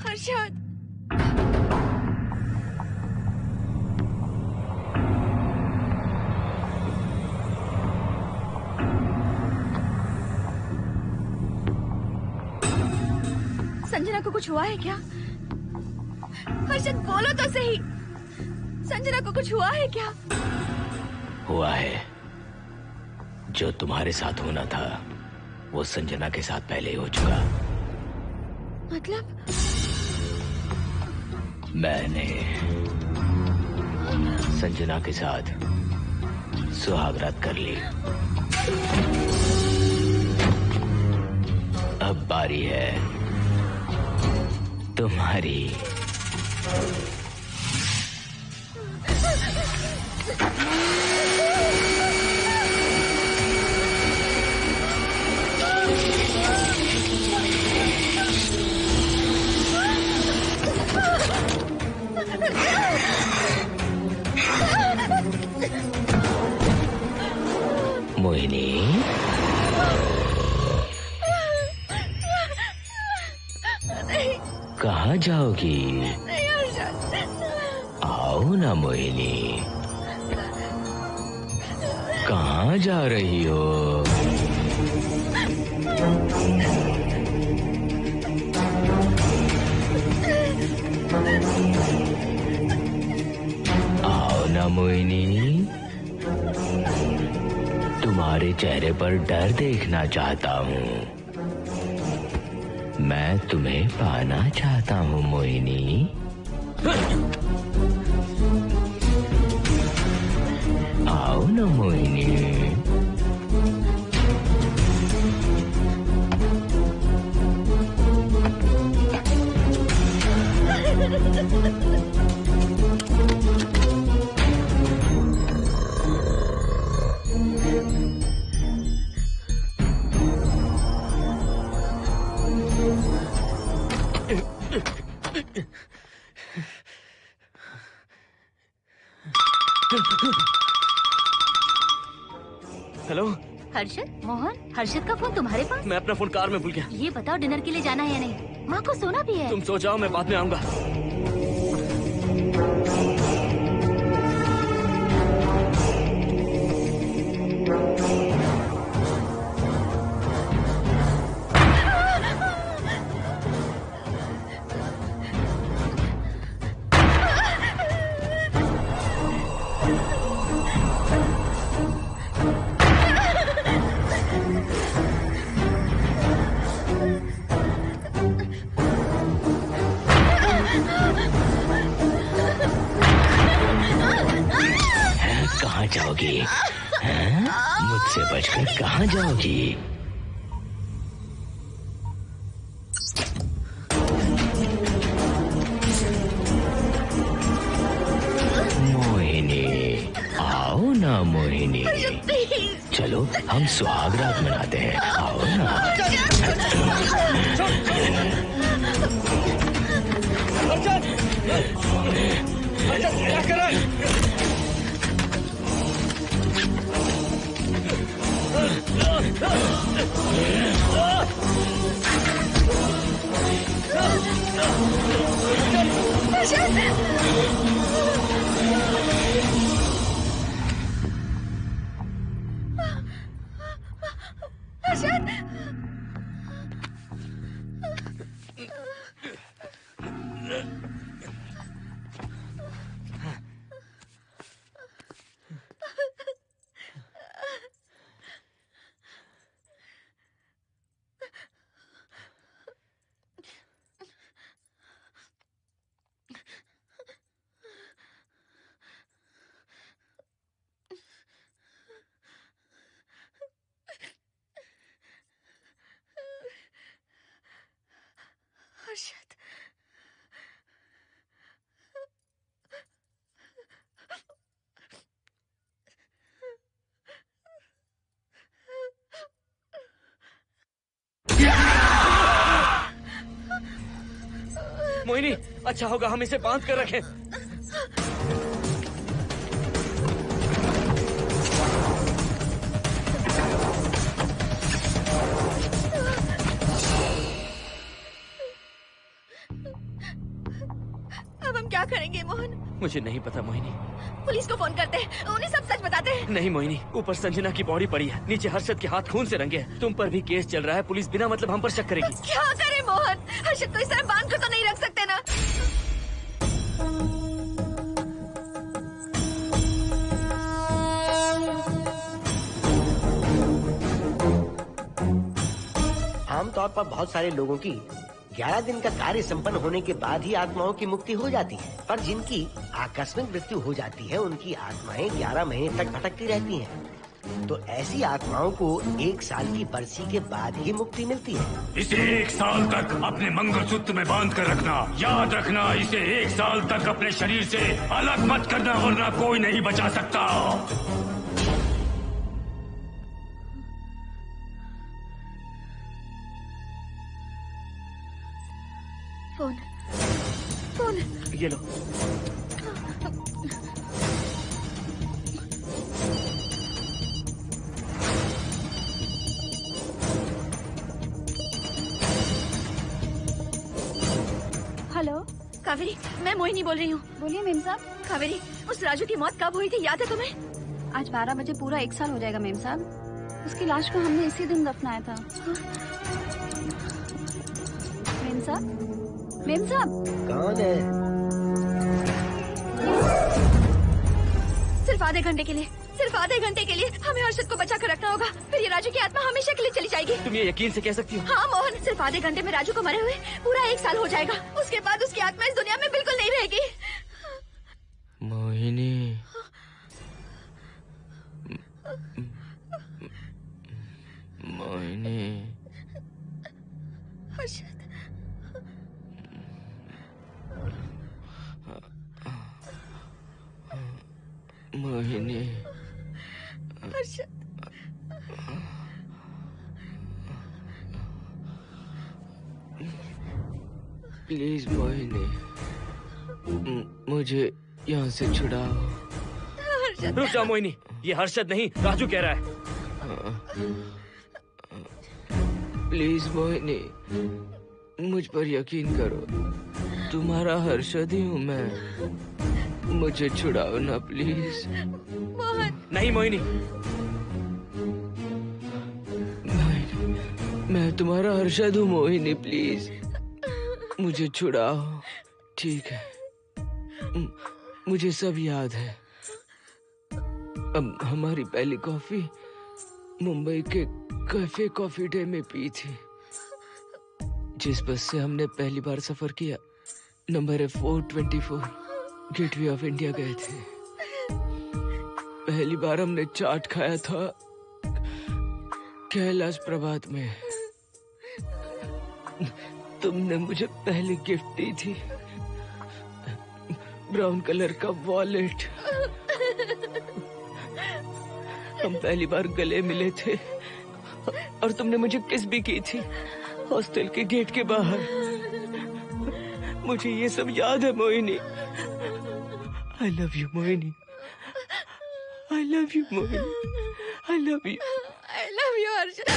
हर्षद, संजना को कुछ हुआ है क्या? हर्षद बोलो तो सही, संजना को कुछ हुआ है क्या? हुआ है, जो तुम्हारे साथ होना था वो संजना के साथ पहले ही हो चुका। मतलब? मैंने संजना के साथ सुहागरात कर ली। अब बारी है तुम्हारी। मोहिनी, कहाँ जाओगी? आओ ना मोहिनी, कहाँ जा रही हो? आओ ना मोहिनी, तुम्हारे चेहरे पर डर देखना चाहता हूँ। मैं तुम्हें पाना चाहता हूँ मोहिनी। आओ ना मोहिनी। हेलो हर्षद, मोहन, हर्षद का फोन तुम्हारे पास? मैं अपना फोन कार में भूल गया। ये बताओ डिनर के लिए जाना है या नहीं? माँ को सोना भी है। तुम सो जाओ, मैं बाद में आऊंगा। कहाँ जाओगी? मुझसे बचकर कहाँ जाओगी? मोहिनी, आओ ना मोहिनी। चलो हम सुहागरात मनाते हैं, आओ ना। क्या कर रहा है? हर्षद, मोहिनी, अच्छा होगा हम इसे बांध कर रखें। अब हम क्या करेंगे मोहन? मुझे नहीं पता मोहिनी। पुलिस को फोन करते हैं, उन्हें सब सच बताते हैं। नहीं मोहिनी, ऊपर संजना की बॉडी पड़ी है, नीचे हर्षद के हाथ खून से रंगे हैं। तुम पर भी केस चल रहा है, पुलिस बिना मतलब हम पर शक करेगी। क्या करे मोहन? हर्षद को इस तरह बांध कर तो नहीं रख सकते ना। आमतौर पर बहुत सारे लोगों की 11 दिन का कार्य संपन्न होने के बाद ही आत्माओं की मुक्ति हो जाती है, पर जिनकी आकस्मिक मृत्यु हो जाती है उनकी आत्माएं 11 महीने तक भटकती रहती हैं। तो ऐसी आत्माओं को 1 साल की बरसी के बाद ही मुक्ति मिलती है। इसे 1 साल तक अपने मंगलसूत्र में बांध कर रखना। याद रखना, इसे 1 साल तक अपने शरीर से अलग मत करना, वरना कोई नहीं बचा सकता। फोन ये लो। हेलो कावेरी, मैं मोहिनी बोल रही हूँ। बोलिए मेम साहब। कावेरी, उस राजू की मौत कब हुई थी, याद है तुम्हें? आज 12 बजे पूरा 1 साल हो जाएगा मेम साहब। उसकी लाश को हमने इसी दिन दफनाया था। मेम साहब, मेम साहब। कौन है? सिर्फ आधे घंटे के लिए, सिर्फ आधे घंटे के लिए हमें हर्षद को बचा कर रखना होगा, फिर ये राजू की आत्मा हमेशा के लिए चली जाएगी। तुम ये यकीन से कह सकती हो? हाँ मोहन, सिर्फ आधे घंटे में राजू को मरे हुए पूरा 1 साल हो जाएगा। उसके बाद उसकी आत्मा इस दुनिया में बिल्कुल नहीं रहेगी। मोहिनी, मोहिनी, हर्षद, मोहिनी, हर्षद, प्लीज मोहिनी, मुझे यहाँ से छुड़ाओ। रुक जाओ मोहिनी, ये हर्षद नहीं राजू कह रहा है। प्लीज मोहिनी, मुझ पर यकीन करो, तुम्हारा हर्षद ही हूँ मैं। मुझे छुड़ाओ ना प्लीज। मोहन। नहीं मोहिनी, मैं तुम्हारा हर्षद हूँ मोहिनी, प्लीज मुझे छुड़ाओ। ठीक है, मुझे सब याद है। अब हमारी पहली कॉफी मुंबई के कैफे कॉफी डे में पी थी। जिस बस से हमने पहली बार सफर किया, नंबर है 424, गेटवे ऑफ इंडिया गए थे। पहली बार हमने चाट खाया था कैलाश प्रभात में। तुमने मुझे पहली गिफ्ट दी थी, ब्राउन कलर का वॉलेट। हम पहली बार गले मिले थे और तुमने मुझे किस भी की थी हॉस्टल के गेट के बाहर। मुझे ये सब याद है Mohini. I love you Mohini, I love you Mohini, I love you, I love you Harshad.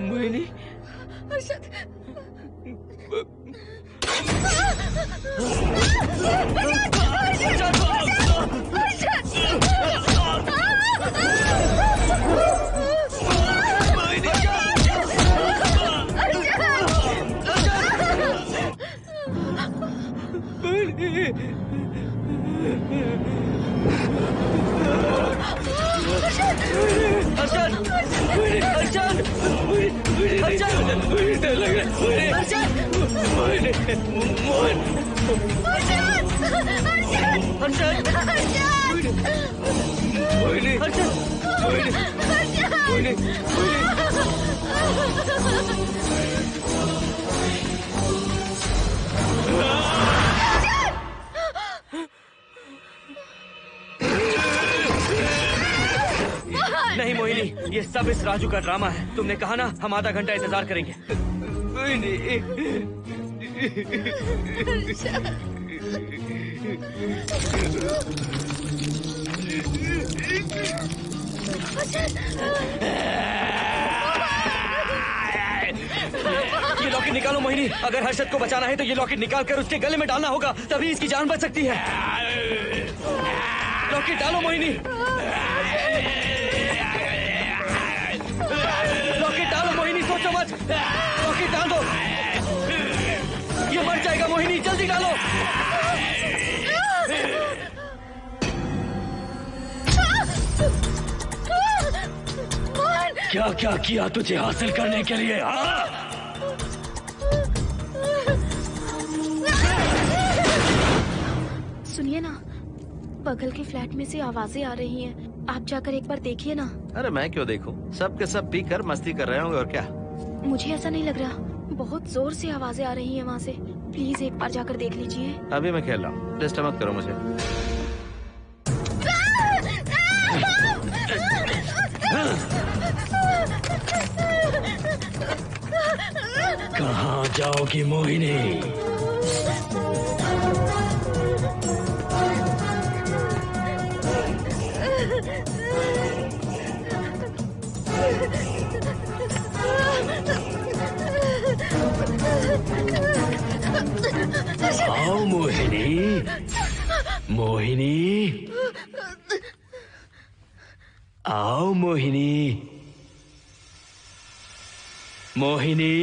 Mohini, Harshad, नहीं मोहिनी, ये सब इस राजू का ड्रामा है। तुमने कहा ना हम आधा घंटा इंतजार करेंगे। ये लॉकेट निकालो मोहिनी। अगर हर्षद को बचाना है तो ये लॉकेट निकाल कर उसके गले में डालना होगा, तभी इसकी जान बच सकती है। लॉकेट डालो मोहिनी, लॉकेट डालो मोहिनी, सोचो मत। लॉकेट डाल दो, ये मर जाएगा मोहिनी, जल्दी डालो। क्या क्या किया तुझे हासिल करने के लिए? हाँ? सुनिए ना, बगल के फ्लैट में से आवाजें आ रही हैं। आप जाकर एक बार देखिए ना। अरे मैं क्यों देखूं? सब के सब पी कर मस्ती कर रहे होंगे और क्या। मुझे ऐसा नहीं लग रहा, बहुत जोर से आवाजें आ रही हैं वहाँ से। प्लीज एक बार जाकर देख लीजिए। अभी मैं खेल रहा हूँ, डिस्टर्ब मत करो मुझे। कहाँ जाओगी मोहिनी? आओ मोहिनी, मोहिनी, आओ मोहिनी, मोहिनी।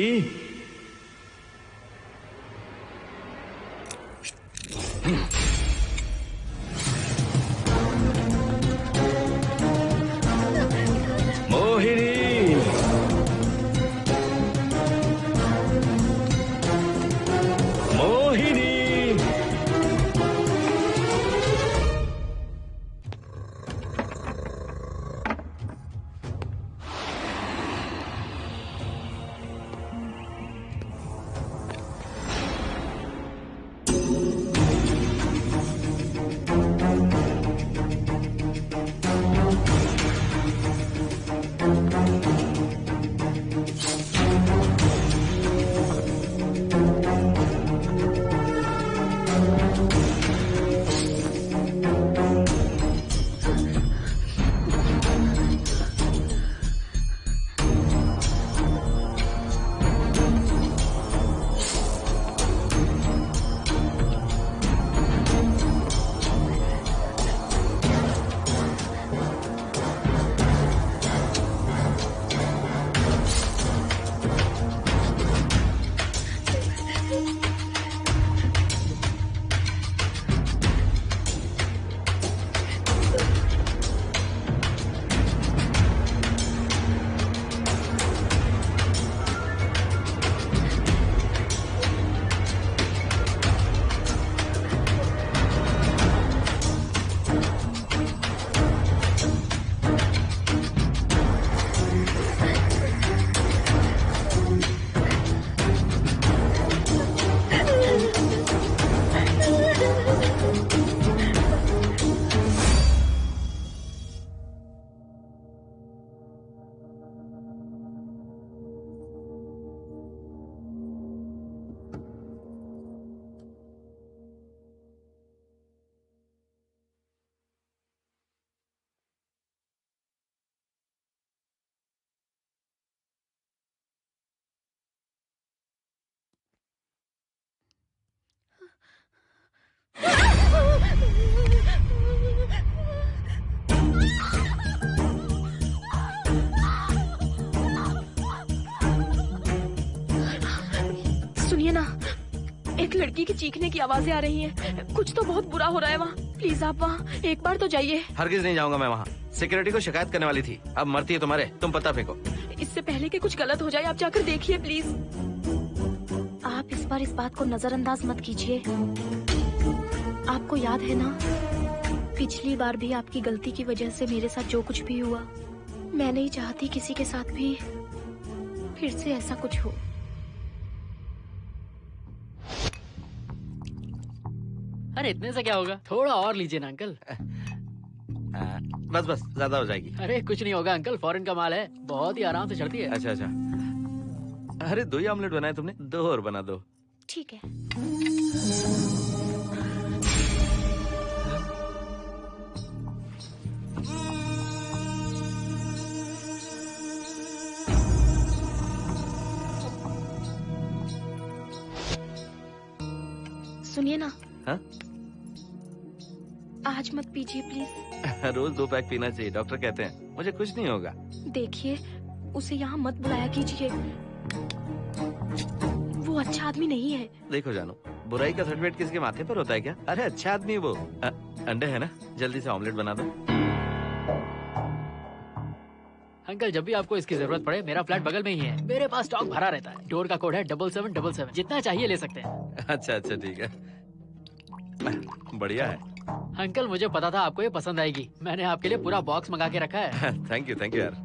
मोहिनी, मोहिनी। सुनिए ना, एक लड़की की चीखने की आवाजें आ रही हैं। कुछ तो बहुत बुरा हो रहा है वहाँ। प्लीज आप वहाँ एक बार तो जाइए। हरगिज नहीं जाऊंगा मैं वहाँ। सिक्योरिटी को शिकायत करने वाली थी, अब मरती है तुम्हारे, तुम पता फेंको। इससे पहले कि कुछ गलत हो जाए आप जाकर देखिए प्लीज। आप इस बार इस बात को नजरअंदाज मत कीजिए। आपको याद है ना, पिछली बार भी आपकी गलती की वजह से मेरे साथ जो कुछ भी हुआ, मैं नहीं चाहती किसी के साथ भी फिर से ऐसा कुछ हो। अरे इतने से क्या होगा, थोड़ा और लीजिए ना अंकल। बस बस, ज्यादा हो जाएगी। अरे कुछ नहीं होगा अंकल, फॉरेन का माल है, बहुत ही आराम से चढ़ती है। अच्छा अच्छा। अरे 2 ही ऑमलेट बनाए तुमने, 2 और बना दो। ठीक है। सुनिए ना। हाँ? आज मत पीजिए प्लीज। रोज 2 पैक पीना चाहिए, डॉक्टर कहते हैं। मुझे कुछ नहीं होगा। देखिए, उसे यहाँ मत बुलाया कीजिए, वो अच्छा आदमी नहीं है। देखो जानो, बुराई का सर्टिफिकेट किसके माथे पर होता है क्या? अरे अच्छा आदमी है वो। अंडे है ना, जल्दी से ऑमलेट बना दो। अंकल जब भी आपको इसकी जरूरत पड़े मेरा फ्लैट बगल में ही है। मेरे पास स्टॉक भरा रहता है। डोर का कोड है 7777। जितना चाहिए ले सकते हैं। अच्छा अच्छा ठीक है, बढ़िया है। अंकल मुझे पता था आपको ये पसंद आएगी। मैंने आपके लिए पूरा बॉक्स मंगा के रखा है। थैंक यू यार।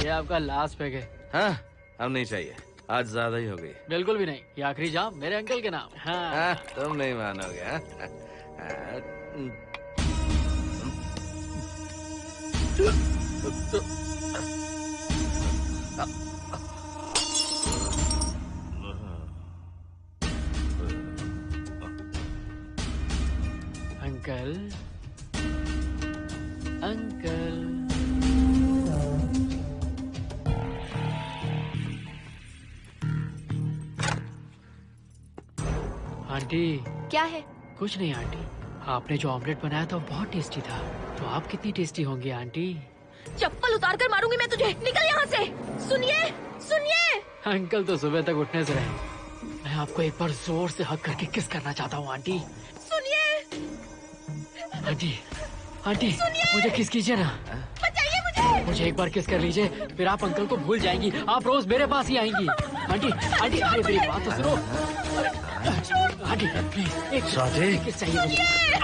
ये आपका लास्ट पैक है। हाँ, अब नहीं चाहिए, आज ज्यादा ही हो गई। बिल्कुल भी नहीं, ये आखिरी जाम मेरे अंकल के नाम। हाँ। तुम नहीं मानोगे। Uncle uncle aunty. क्या है? कुछ नहीं आंटी, आपने जो ऑमलेट बनाया था वो बहुत टेस्टी था। तो आप कितनी टेस्टी होंगी आंटी? चप्पल उतार कर मारूंगी मैं तुझे। निकल यहाँ से। सुनिए सुनिए। अंकल तो सुबह तक उठने से रहे। मैं आपको एक बार जोर से हक करके किस करना चाहता हूँ आंटी। सुनिए। आंटी आंटी मुझे किस कीजिए ना। बचाइए मुझे। मुझे एक बार किस कर लीजिए, फिर आप अंकल को भूल जाएंगी। आप रोज मेरे पास ही आएंगी। आंटी आंटी अरे मेरी बात तो सुनो। आंटी प्लीज एक स्वाति किस चाहिए मुझे।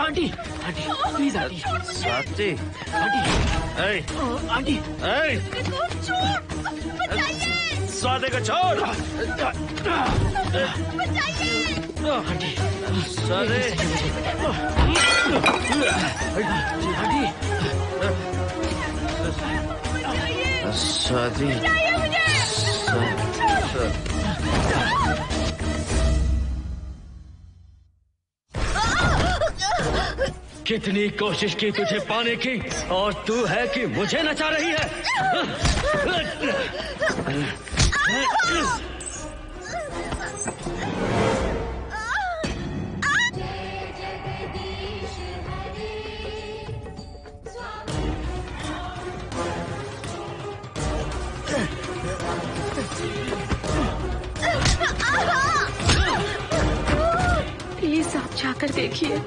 Aunty aunty please aunty. Swati aunty aunty Swati को छोड़। आंटी स्वाति स्वाति कितनी कोशिश की तुझे पाने की, और तू है कि मुझे नचा रही है। प्लीज आप जाकर देखिए।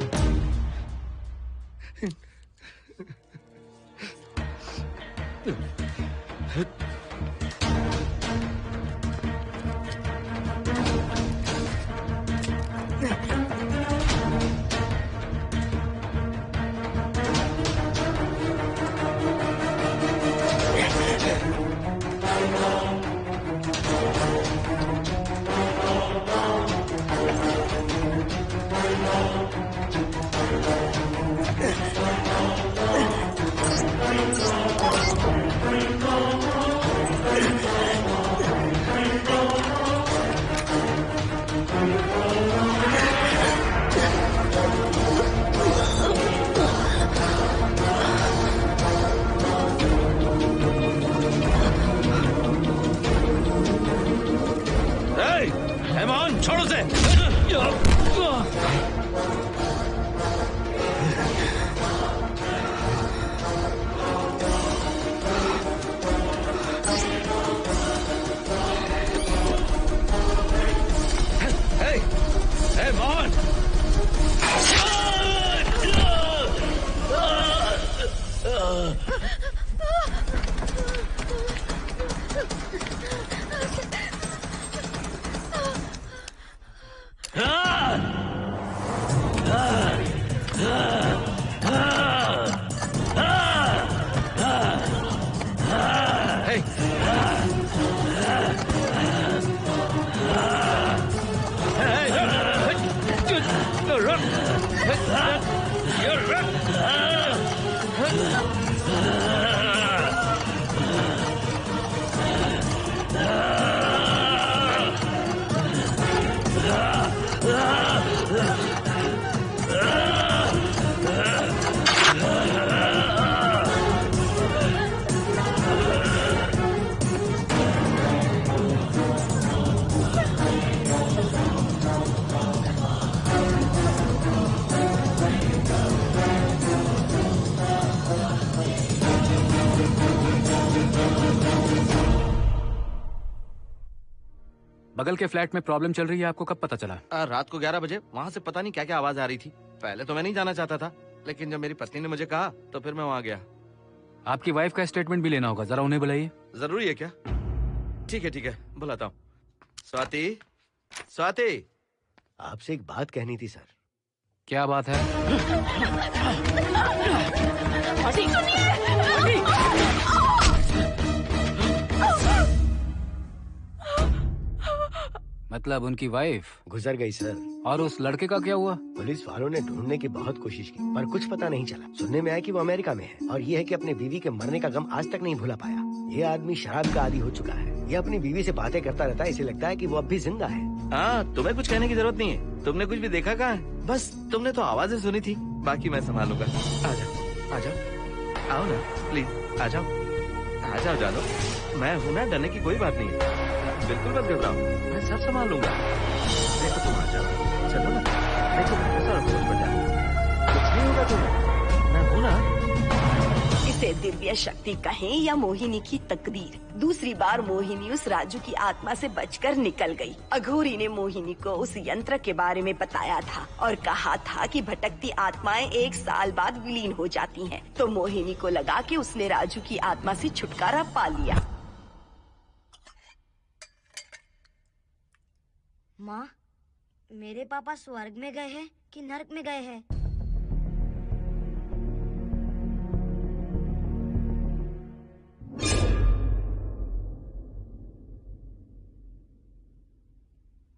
छोड़ उसे। Hey, मोहन। बगल के फ्लैट में प्रॉब्लम चल रही है, आपको कब पता चला? रात को 11 बजे वहाँ से पता नहीं क्या क्या आवाज आ रही थी। पहले तो मैं नहीं जाना चाहता था, लेकिन जब मेरी पत्नी ने मुझे कहा तो फिर मैं वहाँ गया। आपकी वाइफ का स्टेटमेंट भी लेना होगा, जरा उन्हें बुलाइए। जरूरी है क्या? ठीक है, बुलाता हूँ। स्वाति, स्वाति, आपसे एक बात कहनी थी सर। क्या बात है? मतलब उनकी वाइफ गुजर गई सर। और उस लड़के का क्या हुआ? पुलिस वालों ने ढूंढने की बहुत कोशिश की पर कुछ पता नहीं चला। सुनने में आया कि वो अमेरिका में है और ये है कि अपने बीवी के मरने का गम आज तक नहीं भुला पाया। ये आदमी शराब का आदी हो चुका है। ये अपनी बीवी से बातें करता रहता है, इसे लगता है कि वो अब भी जिंदा है। हाँ, तुम्हें कुछ कहने की जरूरत नहीं है। तुमने कुछ भी देखा कहाँ है? बस तुमने तो आवाजें सुनी थी, बाकी मैं संभालूंगा। आ जाओ, आओ ना प्लीज, आ जाओ जानो। मैं हूँ ना, डरने की कोई बात नहीं है। बिल्कुल मत घबराओ, मैं सब संभाल लूंगा। देखो तुम आ जाओ, चलो ना। देखो कैसा अफसोस पड़ जाए, कुछ नहीं होगा तुम्हें, मैं हूँ ना। इसे दिव्य शक्ति कहें या मोहिनी की तकदीर, दूसरी बार मोहिनी उस राजू की आत्मा से बचकर निकल गई। अघोरी ने मोहिनी को उस यंत्र के बारे में बताया था और कहा था कि भटकती आत्माएं 1 साल बाद विलीन हो जाती हैं। तो मोहिनी को लगा कि उसने राजू की आत्मा से छुटकारा पा लिया। माँ, मेरे पापा स्वर्ग में गए हैं कि नरक में गए हैं?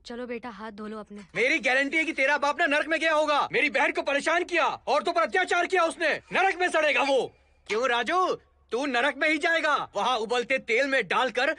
चलो बेटा, हाथ धो लो अपने। मेरी गारंटी है कि तेरा बाप ना नरक में गया होगा। मेरी बहन को परेशान किया, औरतों पर अत्याचार किया उसने। नरक में सड़ेगा वो। क्यों राजू, तू नरक में ही जाएगा। वहाँ उबलते तेल में डालकर